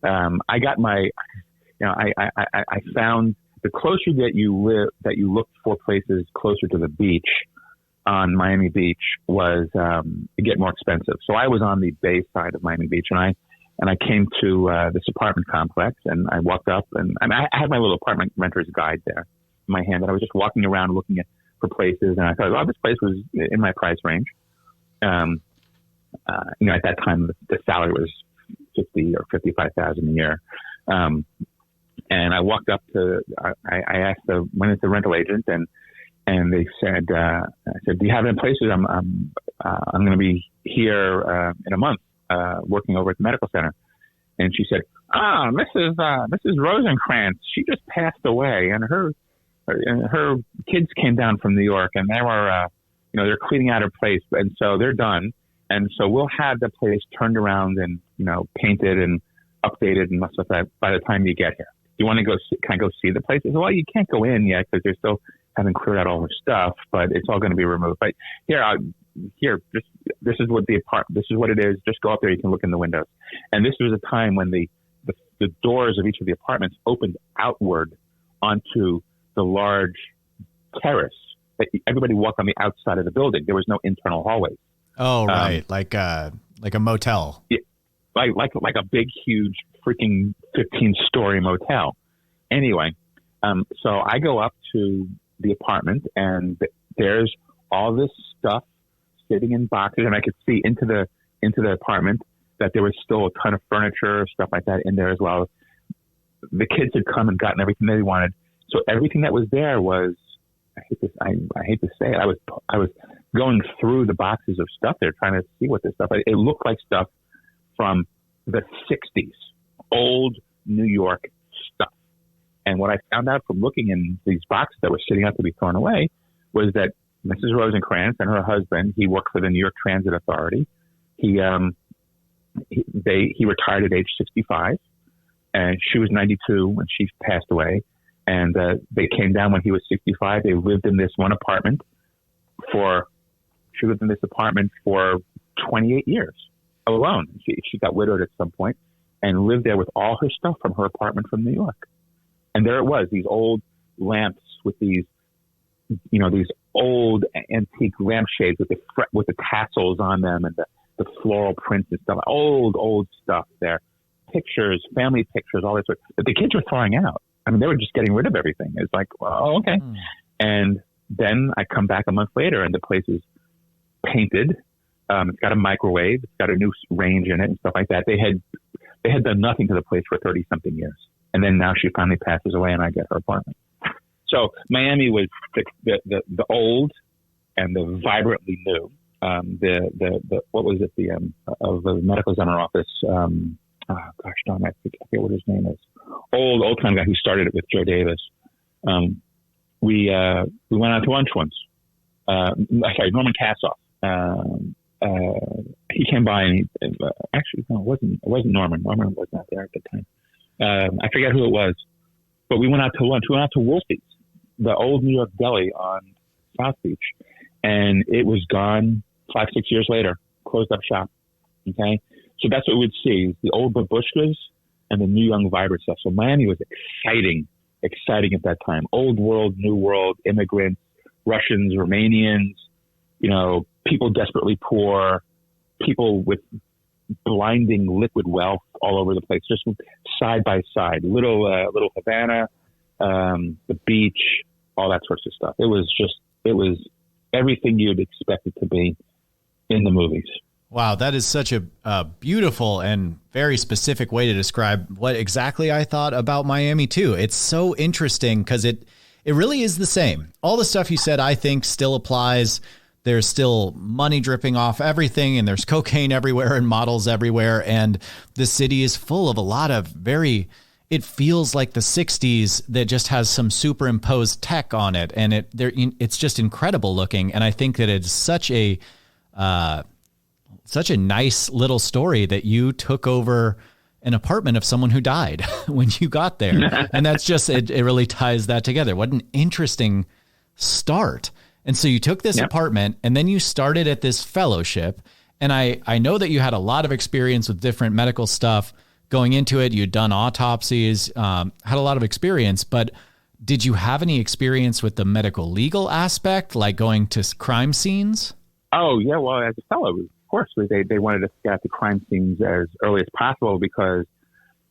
I got my, I found. The closer that you live, that you look for places closer to the beach on Miami Beach was it get more expensive. So I was on the bay side of Miami Beach, and I came to this apartment complex, and I walked up, and I had my little apartment renter's guide there in my hand, and I was just walking around looking for places, and I thought, oh, this place was in my price range. At that time the salary was $50,000 or $55,000 a year. And I walked up I asked when is the rental agent, and they said, I said, do you have any places? I'm going to be here in a month, working over at the medical center. And she said, Mrs. Rosenkrantz, she just passed away, and her kids came down from New York, and they were, they're cleaning out her place, and so they're done. And so we'll have the place turned around and, painted and updated and stuff like that by the time you get here. You want to go see the place? Well, you can't go in yet because they're still haven't cleared out all their stuff, but it's all going to be removed. But this is what it is. Just go up there. You can look in the windows. And this was a time when the doors of each of the apartments opened outward onto the large terrace. Everybody walked on the outside of the building. There was no internal hallways. Oh, right. Like a motel. Yeah. Like a big, huge, freaking 15-story motel. Anyway, so I go up to the apartment, and there's all this stuff sitting in boxes, and I could see into the apartment that there was still a ton of furniture, stuff like that in there as well. The kids had come and gotten everything they wanted, so everything that was there was. I hate to say it. I was going through the boxes of stuff there, trying to see what this stuff. It looked like stuff from the 60s, old New York stuff. And what I found out from looking in these boxes that were sitting out to be thrown away was that Mrs. Rosenkrantz and her husband, he worked for the New York Transit Authority. He retired at age 65, and she was 92 when she passed away. And they came down when he was 65. They lived in this one apartment for 28 years alone. She got widowed at some point and lived there with all her stuff from her apartment from New York. And there it was, these old lamps with these old antique lampshades with the tassels on them and the floral prints and stuff. Old stuff there. Pictures, family pictures, all this stuff that the kids were throwing out. I mean, they were just getting rid of everything. It's like, well, okay. And then I come back a month later, and the place is painted. It's got a microwave. It's got a new range in it and stuff like that. They had done nothing to the place for 30-something years. And then now she finally passes away and I get her apartment. So Miami was the old and the vibrantly new. What was it? Of the medical examiner office. Gosh darn, I forget what his name is. Old time guy who started it with Joe Davis. We went out to lunch once. Norman Kassoff. He came by and actually no, it wasn't Norman. Norman was not there at the time. I forget who it was, but we went out to lunch. We went out to Wolfie's, the old New York deli on South Beach, and it was gone 5-6 years later. Closed up shop. Okay, so that's what we'd see: the old babushkas and the new young vibrant stuff. So Miami was exciting at that time. Old world, new world, immigrants, Russians, Romanians, people desperately poor, people with blinding liquid wealth all over the place, just side by side. Little Havana, the beach, all that sorts of stuff. It was everything you'd expect it to be in the movies. Wow, that is such a beautiful and very specific way to describe what exactly I thought about Miami too. It's so interesting because it really is the same. All the stuff you said, I think, still applies. There's still money dripping off everything, and there's cocaine everywhere and models everywhere. And the city is full of a lot of it feels like the 60s that just has some superimposed tech on it. And it's just incredible looking. And I think that it's such a nice little story that you took over an apartment of someone who died when you got there. And that's just, it really ties that together. What an interesting start. And so you took this apartment and then you started at this fellowship. And I know that you had a lot of experience with different medical stuff going into it. You'd done autopsies, had a lot of experience, but did you have any experience with the medical legal aspect, like going to crime scenes? Oh yeah. Well, as a fellow, of course, they wanted us to get out to crime scenes as early as possible because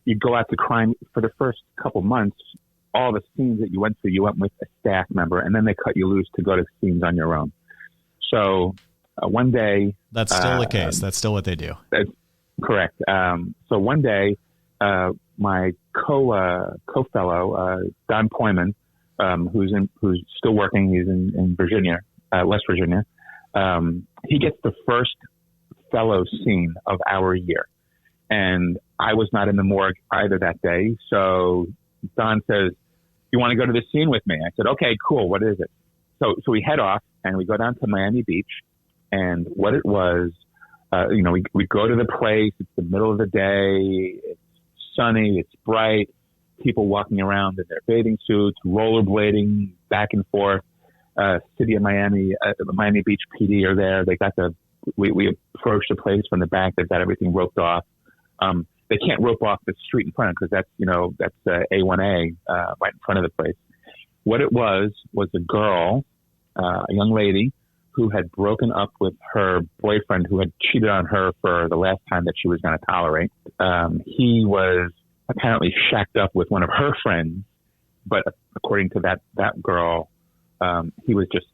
you go out to crime for the first couple months. All the scenes that you went to, you went with a staff member, and then they cut you loose to go to scenes on your own. So one day... That's still the case. That's still what they do. That's correct. So one day, my co-fellow, Don Poyman, who's still working, he's in Virginia, West Virginia, he gets the first fellow scene of our year. And I was not in the morgue either that day. So Don says, "You want to go to this scene with me?" I said, "Okay, cool. What is it?" So we head off and we go down to Miami Beach. And what it was, we go to the place. It's the middle of the day. It's sunny. It's bright. People walking around in their bathing suits, rollerblading back and forth. City of Miami, the Miami Beach PD are there. They got we approached the place from the back. They've got everything roped off. They can't rope off the street in front because that's A1A right in front of the place. What it was a girl, a young lady who had broken up with her boyfriend who had cheated on her for the last time that she was going to tolerate. He was apparently shacked up with one of her friends, but according to that girl, he was just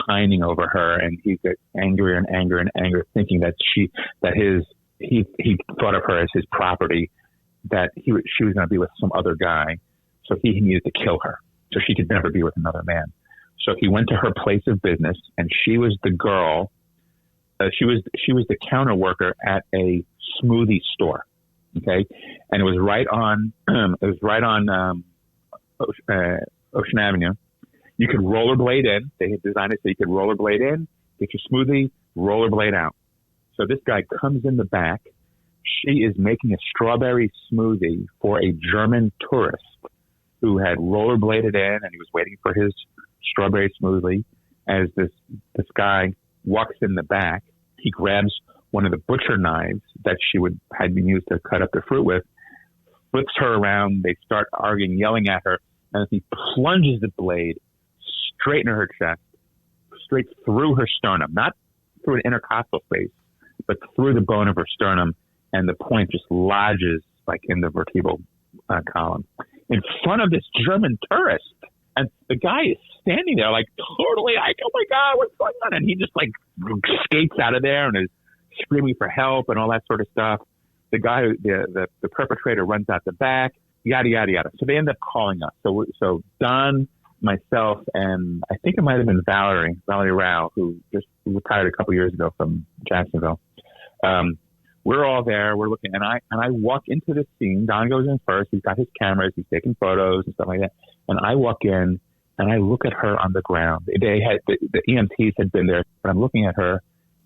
pining over her, and he got angrier and angrier and angrier, thinking that he thought of her as his property, that she was going to be with some other guy. So he needed to kill her so she could never be with another man. So he went to her place of business, and she was the girl. She was the counter worker at a smoothie store. Okay. And it was right on Ocean Avenue. You could rollerblade in. They had designed it so you could rollerblade in, get your smoothie, rollerblade out. So this guy comes in the back. She is making a strawberry smoothie for a German tourist who had rollerbladed in, and he was waiting for his strawberry smoothie. As this guy walks in the back, he grabs one of the butcher knives that had been used to cut up the fruit with, flips her around. They start arguing, yelling at her, and he plunges the blade straight into her chest, straight through her sternum, not through an intercostal space, but through the bone of her sternum, and the point just lodges like in the vertebral column in front of this German tourist. And the guy is standing there like totally like, "Oh my God, what's going on?" And he just like skates out of there and is screaming for help and all that sort of stuff. The guy, the perpetrator runs out the back. yada, yada, yada. So they end up calling us. So Don, myself, and I think it might have been Valerie Rao, who just retired a couple years ago from Jacksonville. We're all there. We're looking, and I walk into the scene. Don goes in first. He's got his cameras. He's taking photos and stuff like that. And I walk in, and I look at her on the ground. They had the EMTs had been there, but I'm looking at her,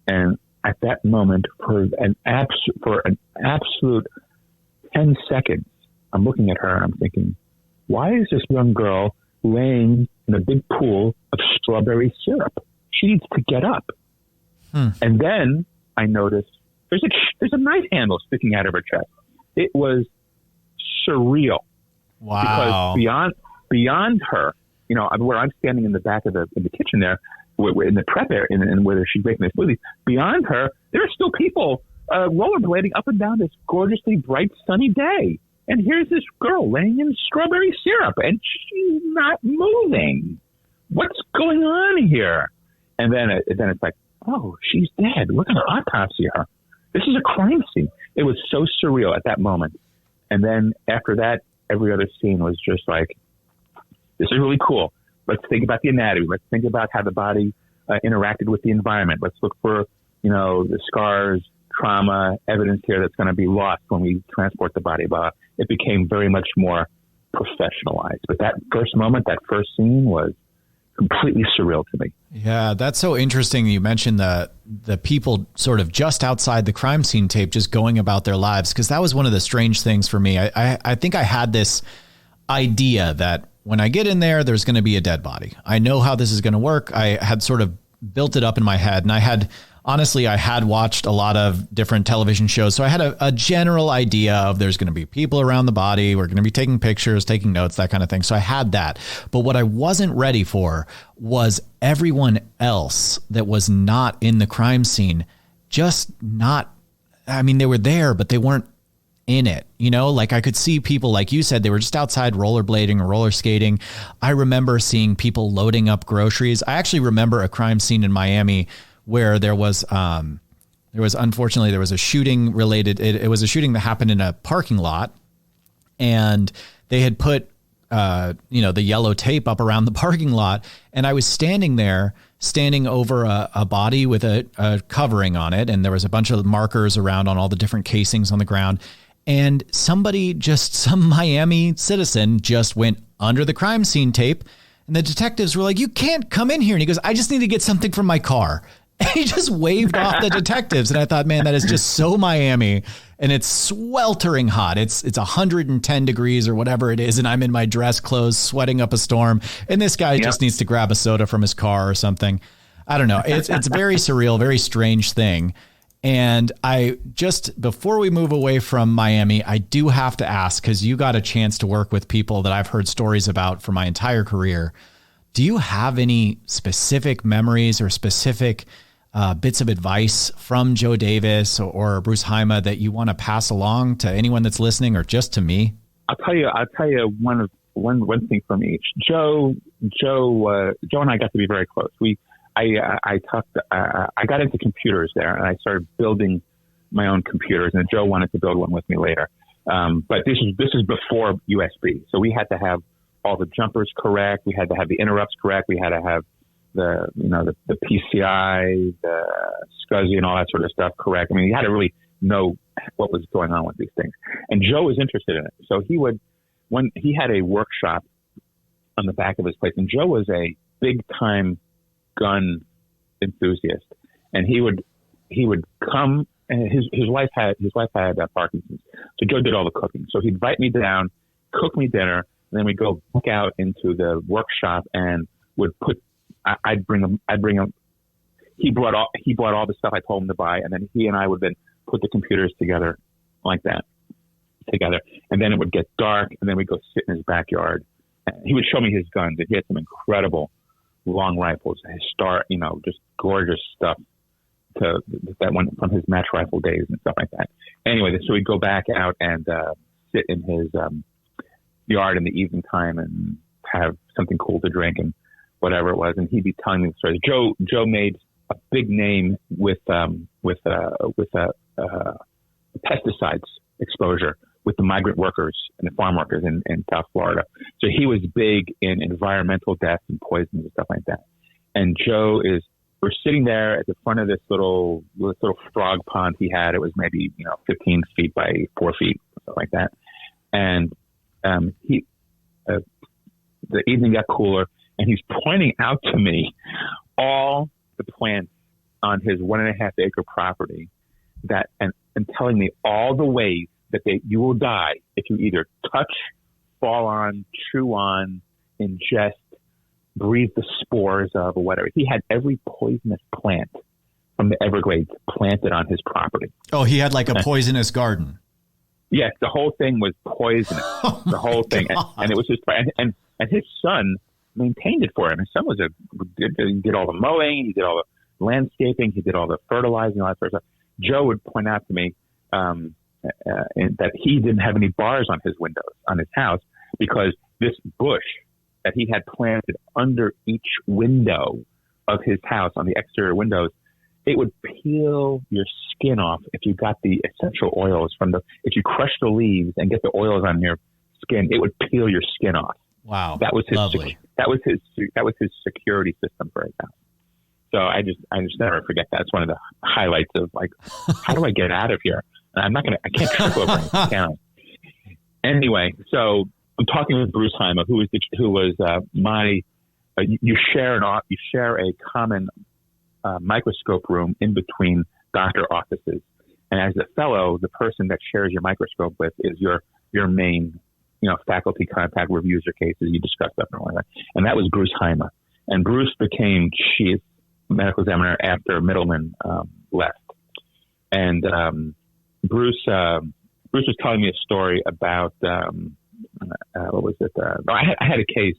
and at that moment, for an absolute 10 seconds, I'm looking at her and I'm thinking, why is this young girl laying in a big pool of strawberry syrup? She needs to get up. And then I noticed there's a knife handle sticking out of her chest. It was surreal. Wow. Because beyond her, you know, where I'm standing in the back of in the kitchen there, in the prep area, and where she's making this smoothie, beyond her, there are still people rollerblading up and down this gorgeously bright, sunny day. And here's this girl laying in strawberry syrup, and she's not moving. What's going on here? And then it's like, oh, she's dead. We're going to autopsy her. This is a crime scene. It was so surreal at that moment. And then after that, every other scene was just like, this is really cool. Let's think about the anatomy. Let's think about how the body interacted with the environment. Let's look for, you know, the scars, trauma, evidence here that's going to be lost when we transport the body. But it became very much more professionalized. But that first moment, that first scene was completely surreal to me. Yeah, that's so interesting. You mentioned the people sort of just outside the crime scene tape just going about their lives, because that was one of the strange things for me. I think I had this idea that when I get in there, there's going to be a dead body. I know how this is going to work. I had sort of built it up in my head, and I had watched a lot of different television shows. So I had a general idea of there's going to be people around the body. We're going to be taking pictures, taking notes, that kind of thing. So I had that. But what I wasn't ready for was everyone else that was not in the crime scene, just not, I mean, they were there, but they weren't in it. You know, like I could see people, like you said, they were just outside rollerblading or roller skating. I remember seeing people loading up groceries. I actually remember a crime scene in Miami where there was unfortunately a shooting related. It was a shooting that happened in a parking lot, and they had put, the yellow tape up around the parking lot. And I was standing over a body with a covering on it. And there was a bunch of markers around on all the different casings on the ground. And some Miami citizen just went under the crime scene tape, and the detectives were like, "You can't come in here." And he goes, "I just need to get something from my car." And he just waved off the detectives. And I thought, man, that is just so Miami. And it's sweltering hot. It's 110 degrees or whatever it is. And I'm in my dress clothes, sweating up a storm. And this guy just needs to grab a soda from his car or something. I don't know. It's very surreal, very strange thing. And before we move away from Miami, I do have to ask, because you got a chance to work with people that I've heard stories about for my entire career. Do you have any specific memories or specific bits of advice from Joe Davis or Bruce Hyma that you want to pass along to anyone that's listening, or just to me? I'll tell you one thing from each. Joe and I got to be very close. I got into computers there, and I started building my own computers, and Joe wanted to build one with me later. But this is before USB. So we had to have all the jumpers correct. We had to have the interrupts correct. We had to have the PCI, the SCSI, and all that sort of stuff correct. I mean, you had to really know what was going on with these things. And Joe was interested in it. So he had a workshop on the back of his place, and Joe was a big time gun enthusiast, and he would come, and his wife had Parkinson's, so Joe did all the cooking. So he'd invite me down, cook me dinner, and then we'd go back out into the workshop and I'd bring him. He bought all the stuff I told him to buy, and then he and I would then put the computers together like that together, and then it would get dark, and then we'd go sit in his backyard. And he would show me his guns, and he had some incredible long rifles, just gorgeous stuff that went from his match rifle days and stuff like that. Anyway, so we'd go back out and sit in his yard in the evening time and have something cool to drink and whatever it was, and he'd be telling me the stories. Joe made a big name with pesticides exposure with the migrant workers and the farm workers in South Florida. So he was big in environmental deaths and poisons and stuff like that. And we're sitting there at the front of this little frog pond he had. It was maybe 15 feet by 4 feet, something like that. And the evening got cooler, and he's pointing out to me all the plants on his 1.5 acre property and telling me all the ways that you will die if you either touch, fall on, chew on, ingest, breathe the spores of, or whatever. He had every poisonous plant from the Everglades planted on his property. Oh, he had like a poisonous garden. Yes, the whole thing was poisonous. The whole thing, and it was his and his son maintained it for him. His son did all the mowing, he did all the landscaping, he did all the fertilizing, all that sort of stuff. Joe would point out to me that he didn't have any bars on his windows on his house because this bush that he had planted under each window of his house on the exterior windows, it would peel your skin off if you got the essential oils if you crush the leaves and get the oils on your skin, it would peel your skin off. Wow. That was his lovely. That was his security system for his house. So I just never forget that. It's one of the highlights of like, how do I get out of here? And I can't trip over it, can I? Anyway, so I'm talking with Bruce Heimer, who was you share a common microscope room in between doctor offices, and as a fellow, the person that shares your microscope with is your main faculty contact, reviews your cases, you discuss stuff and all that. And that was Bruce Heimer, and Bruce became chief medical examiner after Middleman left, and Bruce was telling me a story about what was it? I had a case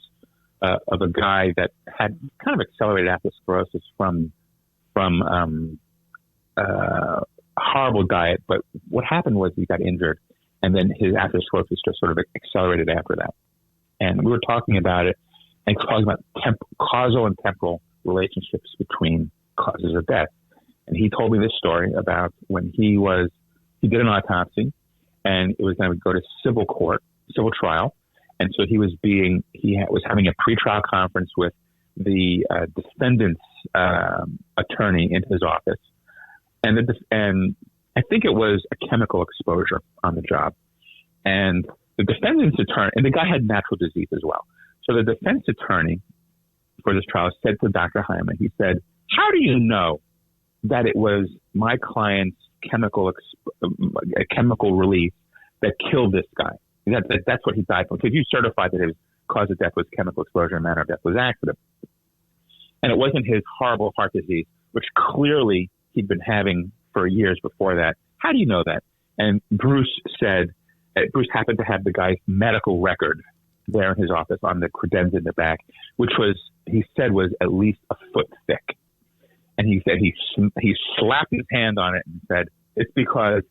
of a guy that had kind of accelerated atherosclerosis from horrible diet, but what happened was he got injured, and then his atherosclerosis just sort of accelerated after that. And we were talking about it, and talking about causal and temporal relationships between causes of death. And he told me this story about when he did an autopsy, and it was going to go to civil trial. And so he was having a pretrial conference with the defendant's attorney in his office. And I think it was a chemical exposure on the job. And the defendant's attorney, and the guy had natural disease as well. So the defense attorney for this trial said to Dr. Heimer, he said, "How do you know that it was my client's chemical release that killed this guy? That's what he died from. Because you certified that his cause of death was chemical exposure and manner of death was accident. And it wasn't his horrible heart disease, which clearly he'd been having for years before that. How do you know that?" And Bruce happened to have the guy's medical record there in his office on the credenza in the back, which he said was at least a foot thick. And he said he slapped his hand on it and said, "It's because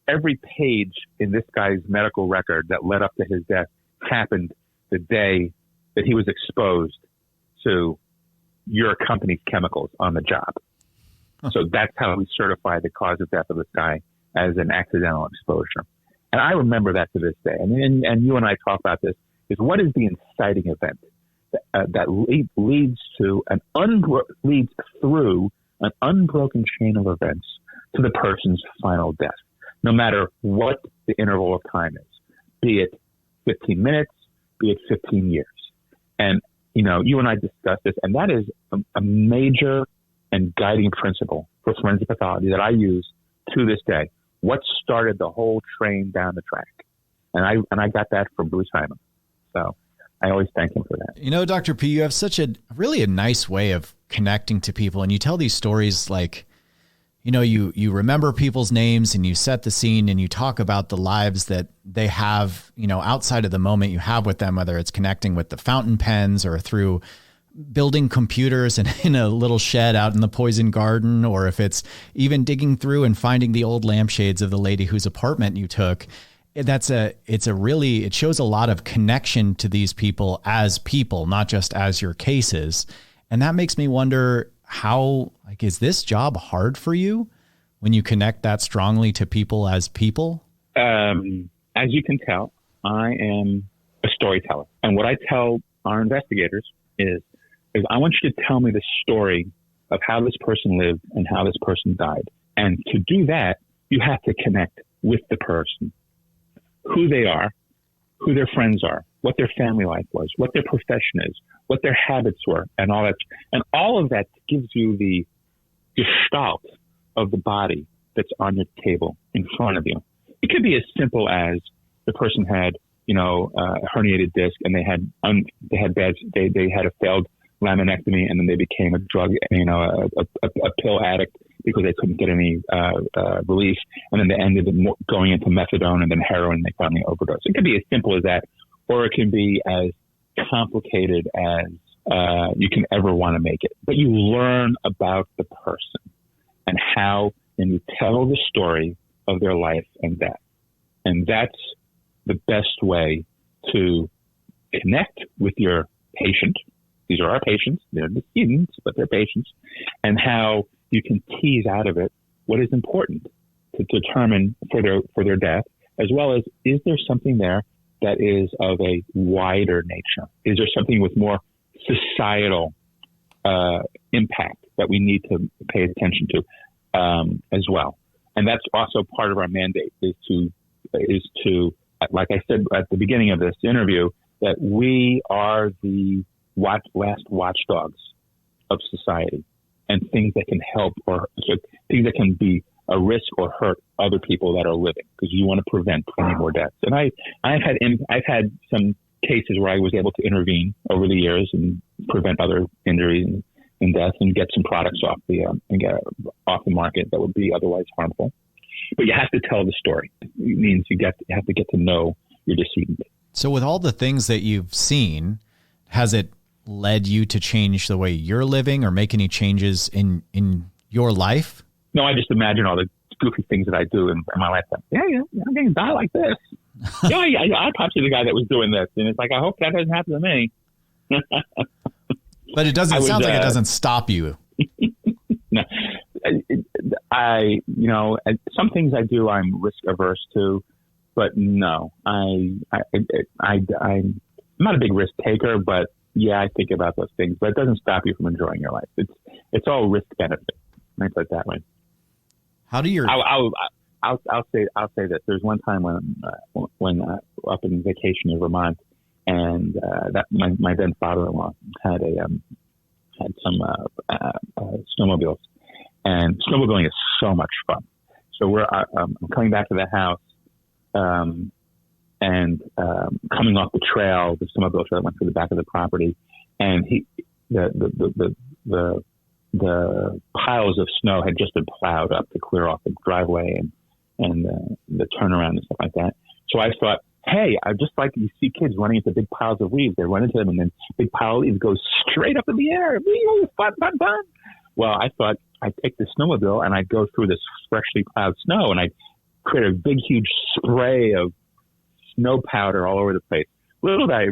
every page in this guy's medical record that led up to his death happened the day that he was exposed to your company's chemicals on the job." So that's how we certify the cause of death of this guy as an accidental exposure. And I remember that to this day. And you and I talk about this, is what is the inciting event that leads through an unbroken chain of events to the person's final death, no matter what the interval of time is, be it 15 minutes, be it 15 years. And, you and I discussed this, and that is a major and guiding principle for forensic pathology that I use to this day. What started the whole train down the track? And I got that from Bruce Heimer. So I always thank him for that. Dr. P, you have such a nice way of connecting to people, and you tell these stories like, you remember people's names and you set the scene and you talk about the lives that they have, outside of the moment you have with them, whether it's connecting with the fountain pens or through building computers and in a little shed out in the poison garden, or if it's even digging through and finding the old lampshades of the lady whose apartment you took. It shows a lot of connection to these people, not just as your cases. And that makes me wonder is this job hard for you when you connect that strongly to people as people? as you can tell, I am a storyteller. And what I tell our investigators is I want you to tell me the story of how this person lived and how this person died. And to do that, you have to connect with the person, who they are, who their friends are, what their family life was, what their profession is, what their habits were, and all that. And all of that gives you the gestalt of the body that's on your table in front of you. It could be as simple as the person had, a herniated disc, and they had a failed laminectomy, and then they became a drug, a pill addict because they couldn't get any relief, and then they ended up going into methadone and then heroin, and they finally overdosed. It could be as simple as that, or it can be as complicated as you can ever want to make it. But you learn about the person and you tell the story of their life and death. And that's the best way to connect with your patient. These are our patients. They're decedents, but they're patients. And how you can tease out of it what is important to determine for their death, as well as, is there something there that is of a wider nature? Is there something with more societal impact that we need to pay attention to as well? And that's also part of our mandate is to, like I said at the beginning of this interview, that we are the last watchdogs of society, and things that can help or things that can be a risk or hurt other people that are living, because you want to prevent any more deaths. And I've had some cases where I was able to intervene over the years and prevent other injuries and deaths, and get some products off the market that would be otherwise harmful. But you have to tell the story. It means you have to get to know your decedent. So with all the things that you've seen, has it led you to change the way you're living or make any changes in your life? No, I just imagine all the goofy things that I do in my life. Yeah, I'm going to die like this. I'd probably be the guy that was doing this. And it's like, I hope that doesn't happen to me. But it doesn't sound like it doesn't stop you. No, some things I do, I'm risk averse to, but no, I'm not a big risk taker, but yeah, I think about those things, but it doesn't stop you from enjoying your life. It's all risk benefit. Let me put it that way. How do you? I'll say this. There's one time when up in vacation in Vermont, and that my then father-in-law had some snowmobiles, and snowmobiling is so much fun. So I'm coming back to the house, and coming off the trail, the snowmobile trail went through the back of the property, and the piles of snow had just been plowed up to clear off the driveway and the turnaround and stuff like that. So I thought, hey, I just like you see kids running into big piles of leaves. They run into them, and then big pile of leaves goes straight up in the air. Fun. Well, I thought I'd take the snowmobile and I'd go through this freshly plowed snow, and I'd create a big, huge spray of snow powder all over the place. Little did I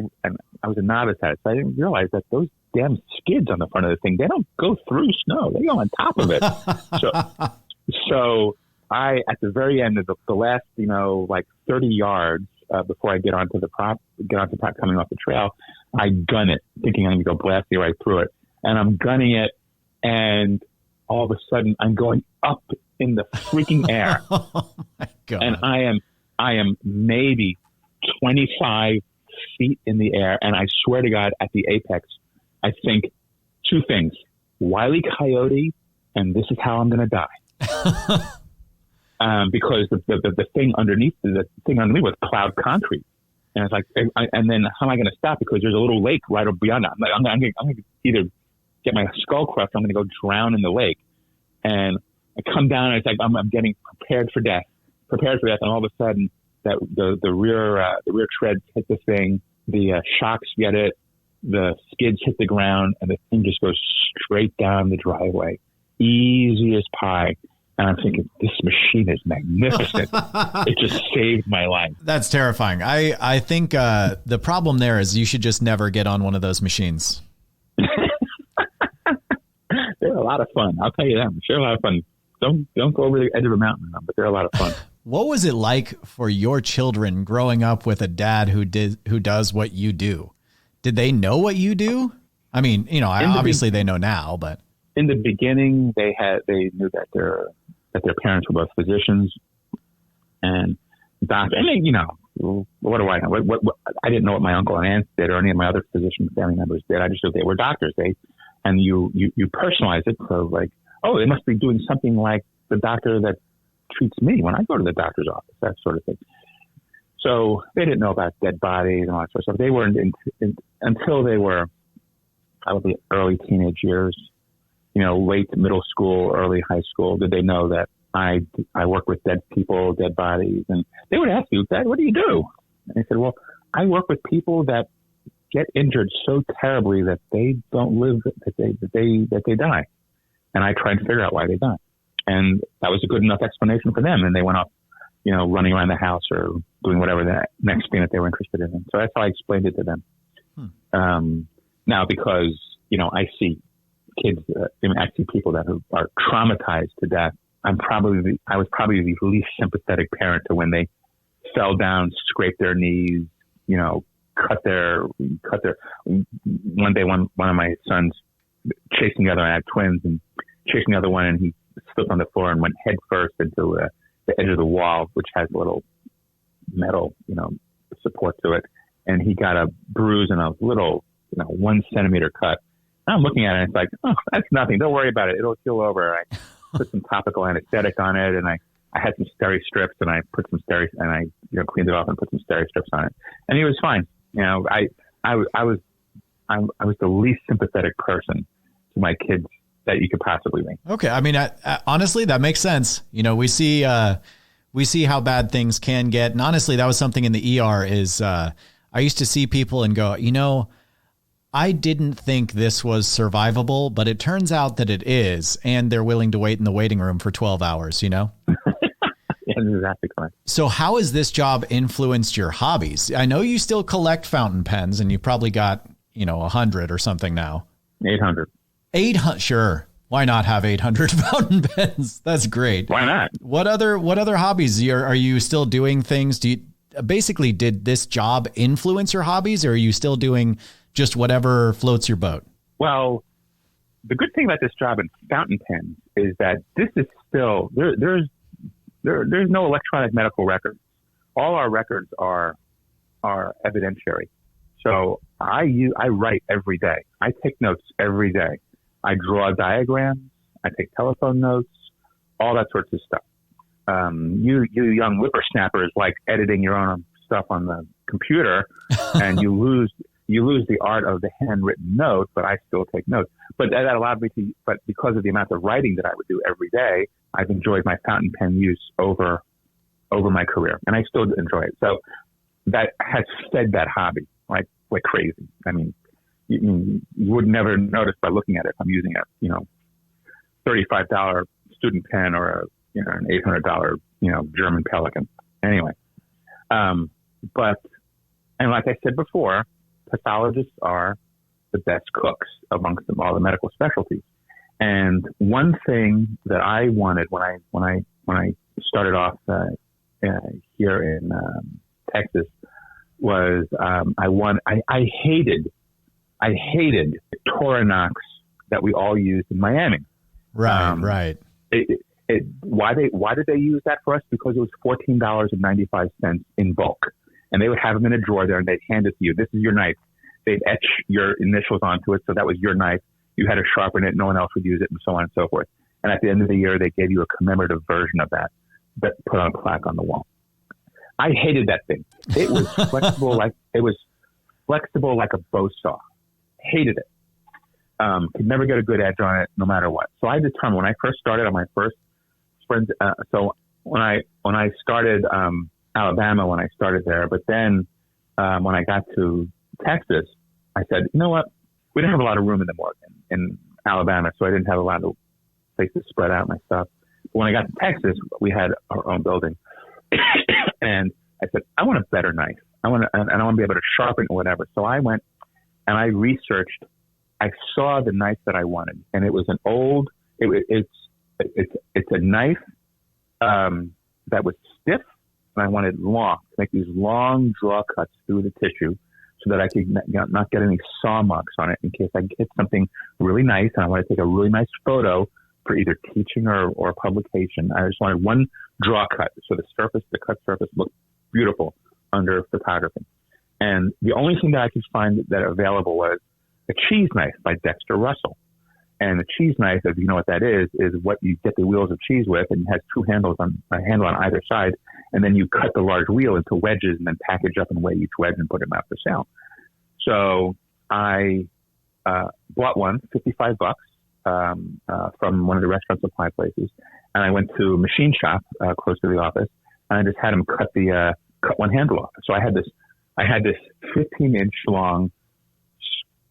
was a novice at it, so I didn't realize that those damn skids on the front of the thing, they don't go through snow. They go on top of it. So I, at the very end of the last, like 30 yards before I get onto the prop coming off the trail, I gun it, thinking I'm going to go blasting right through it. And I'm gunning it, and all of a sudden I'm going up in the freaking air. Oh my God. And I am maybe 25 feet in the air, and I swear to God, at the apex, I think two things: Wile E. Coyote, and this is how I'm going to die. Because the thing underneath was plowed concrete, and it's like, and then how am I going to stop? Because there's a little lake right up beyond that. I'm going to either get my skull crushed, or I'm going to go drown in the lake. And I come down, and it's like I'm getting prepared for death, and all of a sudden, that the rear treads hit the thing, the shocks get it, the skids hit the ground, and the thing just goes straight down the driveway, easy as pie. And I'm thinking, this machine is magnificent. It just saved my life. That's terrifying. I think the problem there is you should just never get on one of those machines. They're a lot of fun. I'll tell you that. They're a lot of fun. Don't go over the edge of a mountain, but they're a lot of fun. What was it like for your children growing up with a dad who does what you do? Did they know what you do? I mean, obviously they know now, but in the beginning they knew that their parents were both physicians and doctors. And what do I know? What I didn't know what my uncle and aunt did or any of my other physician family members did. I just knew they were doctors. And you personalize it. So like, oh, they must be doing something like the doctor that treats me when I go to the doctor's office, that sort of thing. So they didn't know about dead bodies and all that sort of stuff. They weren't until they were probably early teenage years, late middle school, early high school, did they know that I work with dead people, dead bodies. And they would ask you, Dad, what do you do? And I said, well, I work with people that get injured so terribly that they don't live, that they die. And I tried to figure out why they die. And that was a good enough explanation for them. And they went off, running around the house or doing whatever the next thing that they were interested in. So that's how I explained it to them. Now, because, I see kids, I see people that are traumatized to death. I was probably the least sympathetic parent to when they fell down, scraped their knees, cut their, one day, one of my sons chasing the other, I had twins, and chasing the other one, and he slipped on the floor and went head first into the edge of the wall, which has a little metal, support to it. And he got a bruise and a little, 1 centimeter cut. And I'm looking at it and it's like, oh, that's nothing. Don't worry about it. It'll heal over. I put some topical anesthetic on it, and I had some steri strips, and I put some and I cleaned it off and put some steri strips on it. And he was fine. I was the least sympathetic person to my kids that you could possibly be. Okay. I mean, honestly, that makes sense. We see how bad things can get. And honestly, that was something in the ER is, I used to see people and go, I didn't think this was survivable, but it turns out that it is. And they're willing to wait in the waiting room for 12 hours, Yeah, exactly correct. So how has this job influenced your hobbies? I know you still collect fountain pens, and you probably got, 100 or something now. 800. 800. Sure. Why not have 800 fountain pens? That's great. Why not? What other hobbies are you still doing things? Basically, did this job influence your hobbies, or are you still doing just whatever floats your boat? Well, the good thing about this job in fountain pens is that this is still there's no electronic medical records. All our records are evidentiary. So I write every day. I take notes every day. I draw diagrams. I take telephone notes, all that sorts of stuff. You young whippersnappers like editing your own stuff on the computer, and you lose the art of the handwritten note. But I still take notes. But that allowed me to. But because of the amount of writing that I would do every day, I've enjoyed my fountain pen use over my career, and I still enjoy it. So that has fed that hobby like crazy. I mean, you would never notice by looking at it if I'm using a $35 student pen or an $800 German Pelican. Anyway, but like I said before, pathologists are the best cooks amongst them all the medical specialties. And one thing that I wanted when I started off here in Texas was I hated the Toranox that we all used in Miami. Right. Why did they use that for us? Because it was $14.95 in bulk, and they would have them in a drawer there, and they'd hand it to you. This is your knife. They'd etch your initials onto it, so that was your knife. You had to sharpen it. No one else would use it, and so on and so forth. And at the end of the year, they gave you a commemorative version of that put on a plaque on the wall. I hated that thing. It was flexible like a bow saw. Hated it. Could never get a good edge on it, no matter what. So I determined when I first started on my first sprint. So when I started Alabama, when I started there, but then when I got to Texas, I said, you know what? We didn't have a lot of room in the morgue in Alabama, so I didn't have a lot of places to spread out my stuff. But when I got to Texas, we had our own building, and I said, I want a better knife. I want to be able to sharpen or whatever. So I went and I researched. I saw the knife that I wanted, and it was an old. It's a knife that was stiff and I want it long, to make these long draw cuts through the tissue so that I could not get any saw marks on it in case I get something really nice and I want to take a really nice photo for either teaching or publication. I just wanted one draw cut so the cut surface looked beautiful under photography. And the only thing that I could find that available was a cheese knife by Dexter Russell. And the cheese knife, if you know what that is what you get the wheels of cheese with, and it has two handles a handle on either side, and then you cut the large wheel into wedges and then package up and weigh each wedge and put them out for sale. So I bought one, $55, from one of the restaurant supply places, and I went to a machine shop close to the office, and I just had them cut one handle off. So I had this 15-inch long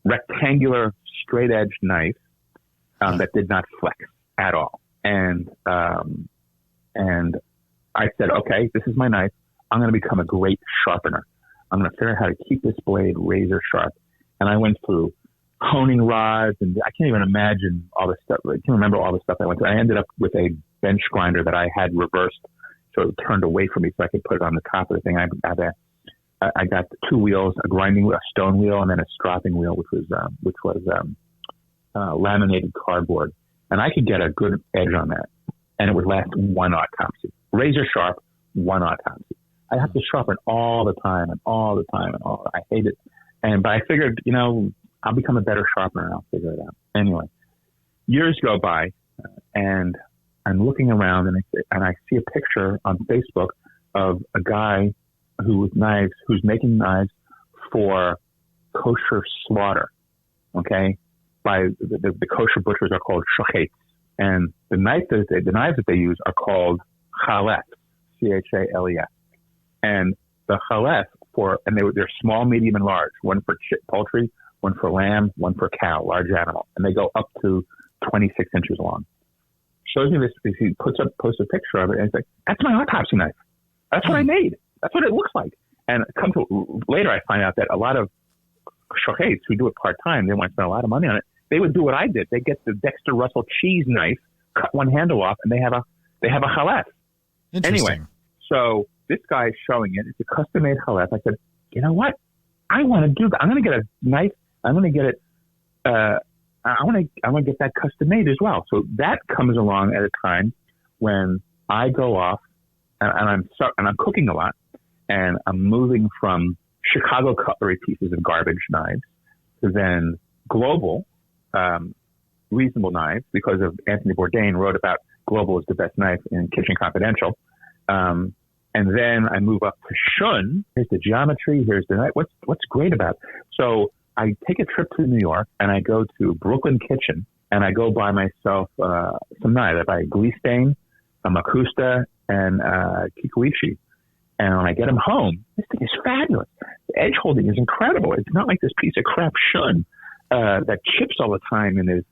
rectangular straight edge knife that did not flex at all. And I said, okay, this is my knife. I'm going to become a great sharpener. I'm going to figure out how to keep this blade razor sharp. And I went through honing rods, and I can't even imagine all the stuff. I can't remember all the stuff I went through. I ended up with a bench grinder that I had reversed, so it turned away from me so I could put it on the top of the thing. I got two wheels, a grinding wheel, a stone wheel, and then a stropping wheel, which was laminated cardboard. And I could get a good edge on that, and it would last one autopsy. Razor sharp, one autopsy. I have to sharpen all the time. I hate it. But I figured, I'll become a better sharpener and I'll figure it out. Anyway, years go by, and I'm looking around and I see a picture on Facebook of a guy who's making knives for kosher slaughter. Okay, by the kosher butchers are called shochetz, and the knives that they use are called chalef, C-H-A-L-E-F, and the chalef they're small, medium, and large. One for poultry, one for lamb, one for cow, large animal, and they go up to 26 inches long. Shows me this. He posts a picture of it, and it's like, that's my autopsy knife. That's what I made. That's what it looks like. And later, I find out that a lot of shochetz who do it part time, they want to spend a lot of money on it. They would do what I did. They get the Dexter Russell cheese knife, cut one handle off, and they have a chalef. Anyway, so this guy is showing it. It's a custom made chalef. I said, you know what? I want to do that. I'm going to get a knife. I'm going to get it. I want to get that custom made as well. So that comes along at a time when I go off and I'm cooking a lot, and I'm moving from Chicago cutlery pieces of garbage knives to then global reasonable knives, because of Anthony Bourdain wrote about global is the best knife in Kitchen Confidential. And then I move up to Shun. Here's the geometry. Here's the knife. What's great about it? So I take a trip to New York, and I go to Brooklyn Kitchen, and I go buy myself some knives. I buy a Glistein, a Makusta, and Kikuichi. And when I get them home, this thing is fabulous. The edge holding is incredible. It's not like this piece of crap Shun that chips all the time, and it's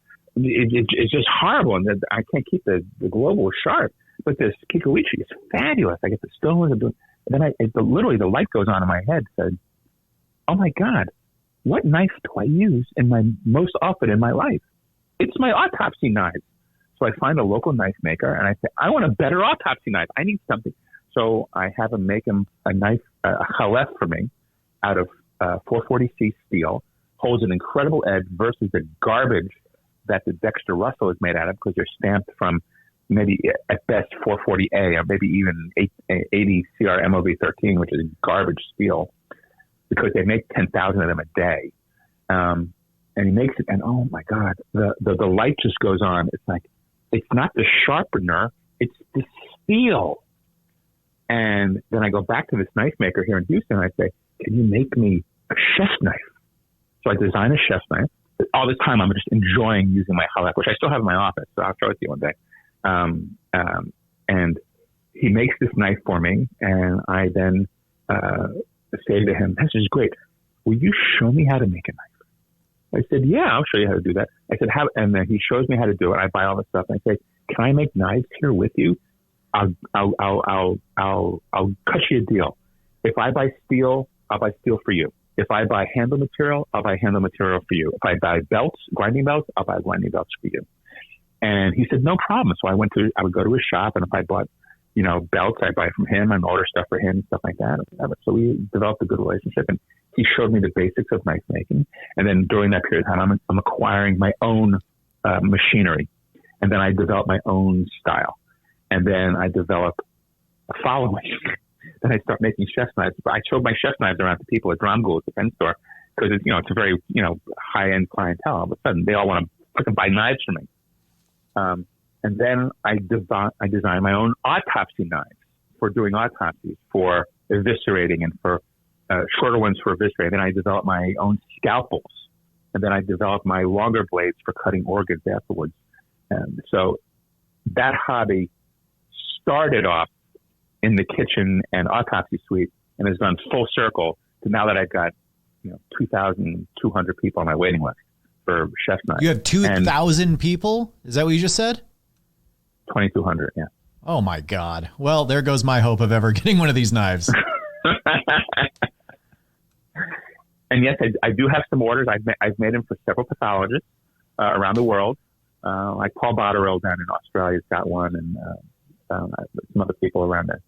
just horrible. And I can't keep the global sharp. But this Kikuichi is fabulous. I get the stones, and then literally the light goes on in my head. Said, "Oh my God, what knife do I use most often in my life? It's my autopsy knife." So I find a local knife maker, and I say, "I want a better autopsy knife. I need something." So I have him make him a knife, a chalef for me, out of 440C steel. Holds an incredible edge versus the garbage that the Dexter Russell is made out of, because they're stamped from maybe at best 440A, or maybe even 80 CR MOV 13, which is garbage steel, because they make 10,000 of them a day. And he makes it, and oh my God, the light just goes on. It's like, it's not the sharpener, it's the steel. And then I go back to this knife maker here in Houston, and I say, can you make me a chef's knife? So I design a chef's knife. All this time, I'm just enjoying using my chalef, which I still have in my office, so I'll show it to you one day. And he makes this knife for me, and I then say to him, "This is great. Will you show me how to make a knife?" I said, "Yeah, I'll show you how to do that." I said, "How?" And then he shows me how to do it. I buy all the stuff, and I say, "Can I make knives here with you? I'll cut you a deal. If I buy steel, I'll buy steel for you. If I buy handle material, I'll buy handle material for you. If I buy belts, grinding belts, I'll buy grinding belts for you." And he said, "No problem." So I would go to his shop, and if I bought, belts I buy from him and order stuff for him and stuff like that. So we developed a good relationship, and he showed me the basics of knife making. And then during that period of time, I'm acquiring my own machinery, and then I develop my own style, and then I develop a following. Then I start making chef's knives. I showed my chef's knives around to people at Dromgoole at the pen store because it's a very high end clientele. All of a sudden, they all want to buy knives from me. And then I designed my own autopsy knives for doing autopsies, for eviscerating, and for shorter ones for eviscerating. Then I developed my own scalpels, and then I developed my longer blades for cutting organs afterwards. And so that hobby started off in the kitchen and autopsy suite, and has gone full circle to now that I've got 2,200 people on my waiting list for chef's knives. You have 2,000 people? Is that what you just said? 2,200, yeah. Oh my God. Well, there goes my hope of ever getting one of these knives. And yes, I do have some orders. I've made them for several pathologists around the world. Like Paul Botterill down in Australia's got one, and some other people around the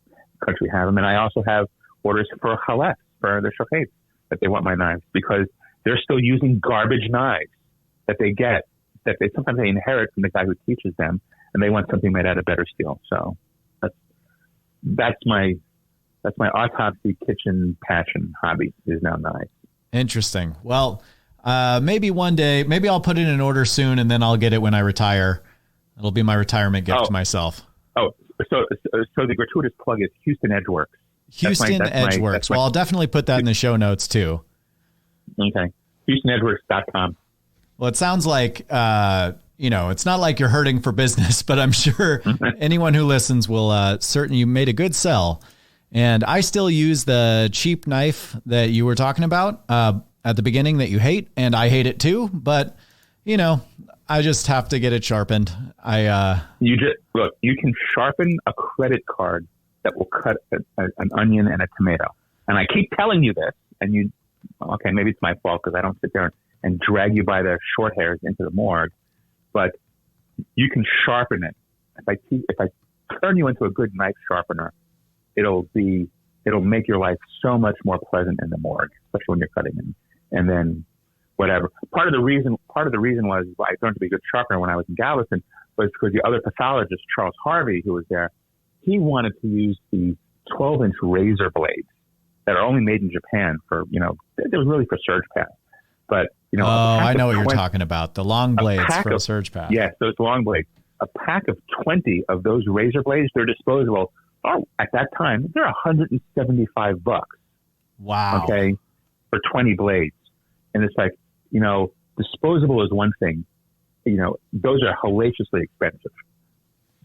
country have them. And I also have orders for Halef, for the Shochets, that they want my knives because they're still using garbage knives that they get, that they sometimes they inherit from the guy who teaches them, and they want something made out of better steel. So that's my autopsy kitchen passion hobby is now knives. Interesting. Well, maybe one day, maybe I'll put in an order soon, and then I'll get it when I retire. It'll be my retirement gift to myself. Oh, so the gratuitous plug is Houston Edgeworks. Edgeworks. Well, I'll definitely put that in the show notes too. Okay. HoustonEdgeworks.com. Well, it sounds like, it's not like you're hurting for business, but I'm sure anyone who listens will certainly, you made a good sell. And I still use the cheap knife that you were talking about at the beginning that you hate, and I hate it too, but I just have to get it sharpened. You can sharpen a credit card that will cut an onion and a tomato. And I keep telling you this, and maybe it's my fault because I don't sit there and drag you by the short hairs into the morgue, but you can sharpen it. If I turn you into a good knife sharpener, it'll make your life so much more pleasant in the morgue, especially when you're cutting it. And then whatever. Part of the reason was I learned to be a good sharpener when I was in Galveston was because the other pathologist, Charles Harvey, who was there, he wanted to use the 12-inch razor blades that are only made in Japan for, they were really for surge paths. But, I know what you're talking about. The long blades for a surge path. Yes, those long blades. A pack of 20 of those razor blades, they're disposable. Oh, at that time, they're $175. Wow. Okay. For 20 blades. And it's like, disposable is one thing. Those are hellaciously expensive.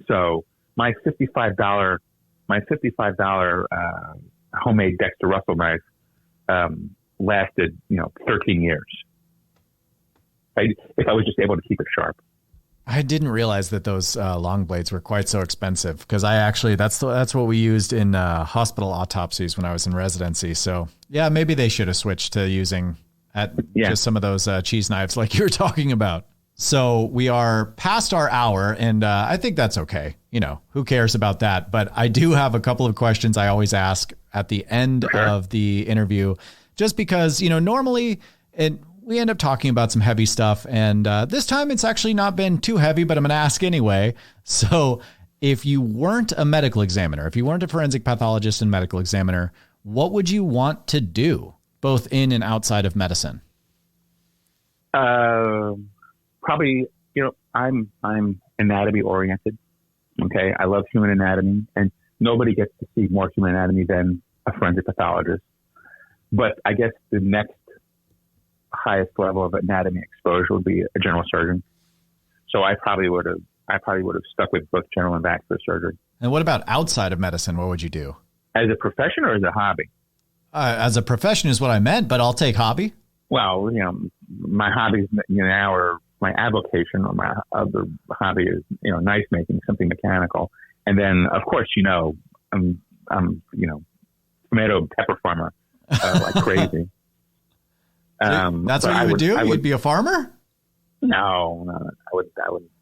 So my $55 homemade Dexter Russell knife lasted 13 years. If I was just able to keep it sharp. I didn't realize that those long blades were quite so expensive because that's what we used in hospital autopsies when I was in residency. So yeah, maybe they should have switched to using just some of those cheese knives like you were talking about. So we are past our hour, and I think that's okay. Who cares about that? But I do have a couple of questions I always ask at the end of the interview, just because, normally we end up talking about some heavy stuff. And this time it's actually not been too heavy, but I'm going to ask anyway. So if you weren't a medical examiner, if you weren't a forensic pathologist and medical examiner, what would you want to do both in and outside of medicine? Probably, I'm anatomy oriented. Okay. I love human anatomy, and nobody gets to see more human anatomy than a forensic pathologist. But I guess the next highest level of anatomy exposure would be a general surgeon. So I probably would have stuck with both general and vascular surgery. And what about outside of medicine? What would you do? As a profession or as a hobby? As a profession is what I meant, but I'll take hobby. Well, my hobbies now are my avocation, or my other hobby is, knife making, something mechanical. And then, of course, I'm tomato pepper farmer like crazy. That's what you would do? You'd be a farmer? No,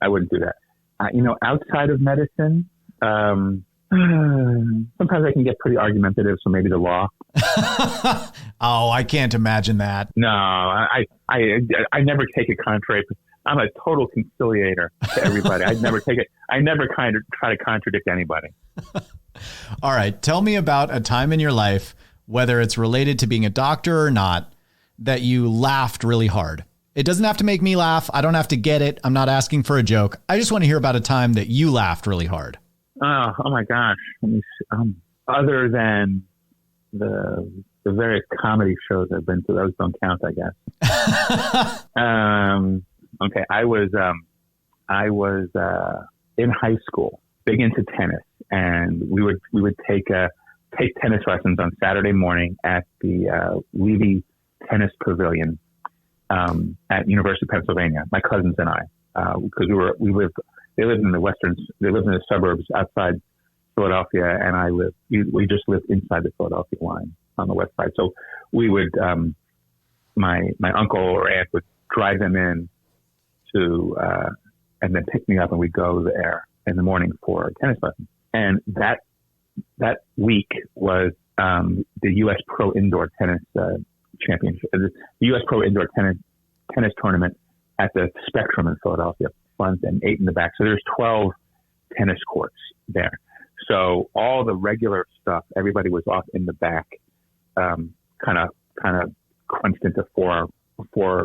I wouldn't do that. Outside of medicine, Sometimes I can get pretty argumentative, so maybe the law. Oh, I can't imagine that. No, I never take it contrary. I'm a total conciliator to everybody. I never kind of try to contradict anybody. All right. Tell me about a time in your life, whether it's related to being a doctor or not, that you laughed really hard. It doesn't have to make me laugh. I don't have to get it. I'm not asking for a joke. I just want to hear about a time that you laughed really hard. Oh my gosh. Other than the various comedy shows I've been to, those don't count, I guess. Okay. I was in high school, big into tennis, and we would take tennis lessons on Saturday morning at the Levy Tennis Pavilion at University of Pennsylvania. My cousins and I, because they lived in the suburbs outside Philadelphia, and we just lived inside the Philadelphia line on the west side. So we would, my uncle or aunt would drive them in to, and then pick me up, and we'd go there in the morning for tennis lessons. And that week was the U.S. Pro Indoor Tennis Championship, the U.S. Pro Indoor Tennis Tournament at the Spectrum in Philadelphia, front and 8 in the back. So there's 12 tennis courts there. So all the regular stuff, everybody was off in the back, kind of crunched into four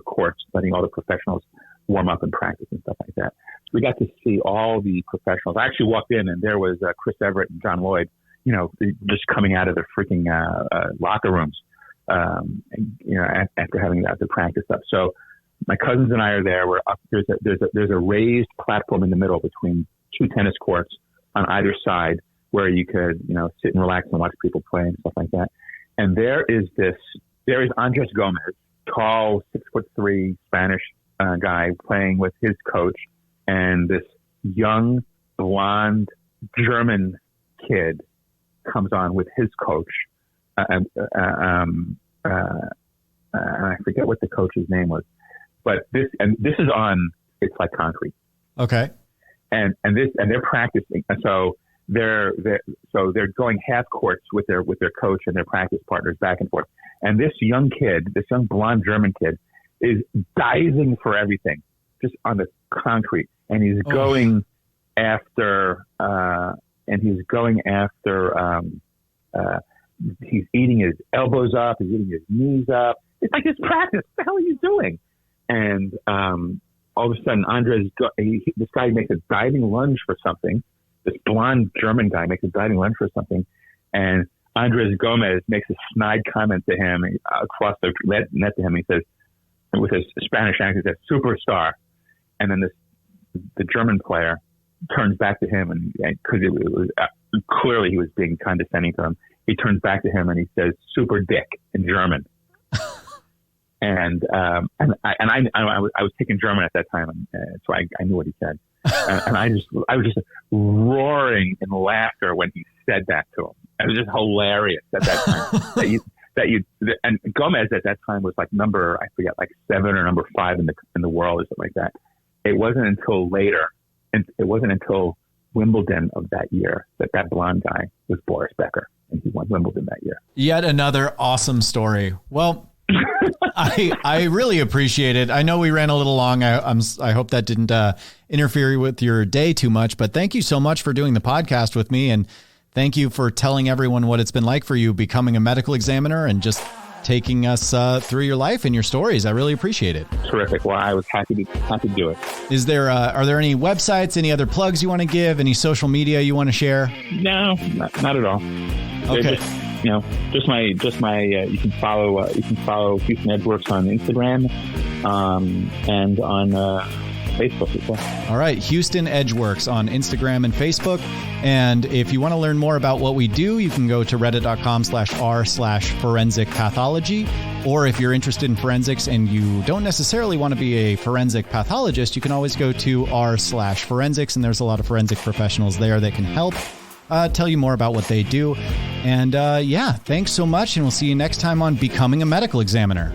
courts, letting all the professionals warm up and practice and stuff like that. So we got to see all the professionals. I actually walked in, and there was Chris Everett and John Lloyd, just coming out of the freaking locker rooms, after having the practice up. So my cousins and I are there. We're up. There's a raised platform in the middle between two tennis courts on either side, where you could, sit and relax and watch people play and stuff like that. And there is Andres Gomez, tall, 6'3" Spanish guy, playing with his coach, and this young, blonde German kid comes on with his coach. And I forget what the coach's name was, but this is on, it's like concrete. Okay. And they're practicing. And so they're going half courts with their coach and their practice partners back and forth. And this young blonde German kid is diving for everything just on the concrete. And he's going after, he's eating his elbows up, he's eating his knees up. It's like his practice. What the hell are you doing? And, all of a sudden, this guy makes a diving lunge for something. This blonde German guy makes a diving lunge for something. And Andres Gomez makes a snide comment to him across the net to him. He says, with his Spanish accent, he says, "Superstar." And then the German player turns back to him, and because it was clearly he was being condescending to him, he turns back to him and he says, "Super dick" in German. And I was taking German at that time, and so I knew what he said. And I was just roaring in laughter when he said that to him. It was just hilarious at that time. And Gomez at that time was like number 7 or number 5 in the world or something like that. It wasn't until later, and it wasn't until Wimbledon of that year that blonde guy was Boris Becker, and he won Wimbledon that year. Yet another awesome story. Well, I really appreciate it. I know we ran a little long. I hope that didn't interfere with your day too much, but thank you so much for doing the podcast with me. And thank you for telling everyone what it's been like for you becoming a medical examiner and just taking us through your life and your stories. I really appreciate it. Terrific. Well, I was happy to do it. Are there any websites, any other plugs you want to give, any social media you want to share? No, not at all. Okay. Just my. You can follow Houston Edgeworks on Instagram, and on Facebook as well. All right, Houston Edgeworks on Instagram and Facebook. And if you want to learn more about what we do, you can go to reddit.com/r/forensic pathology. Or if you're interested in forensics and you don't necessarily want to be a forensic pathologist, you can always go to r/forensics, and there's a lot of forensic professionals there that can help tell you more about what they do. And thanks so much, and we'll see you next time on Becoming a Medical Examiner.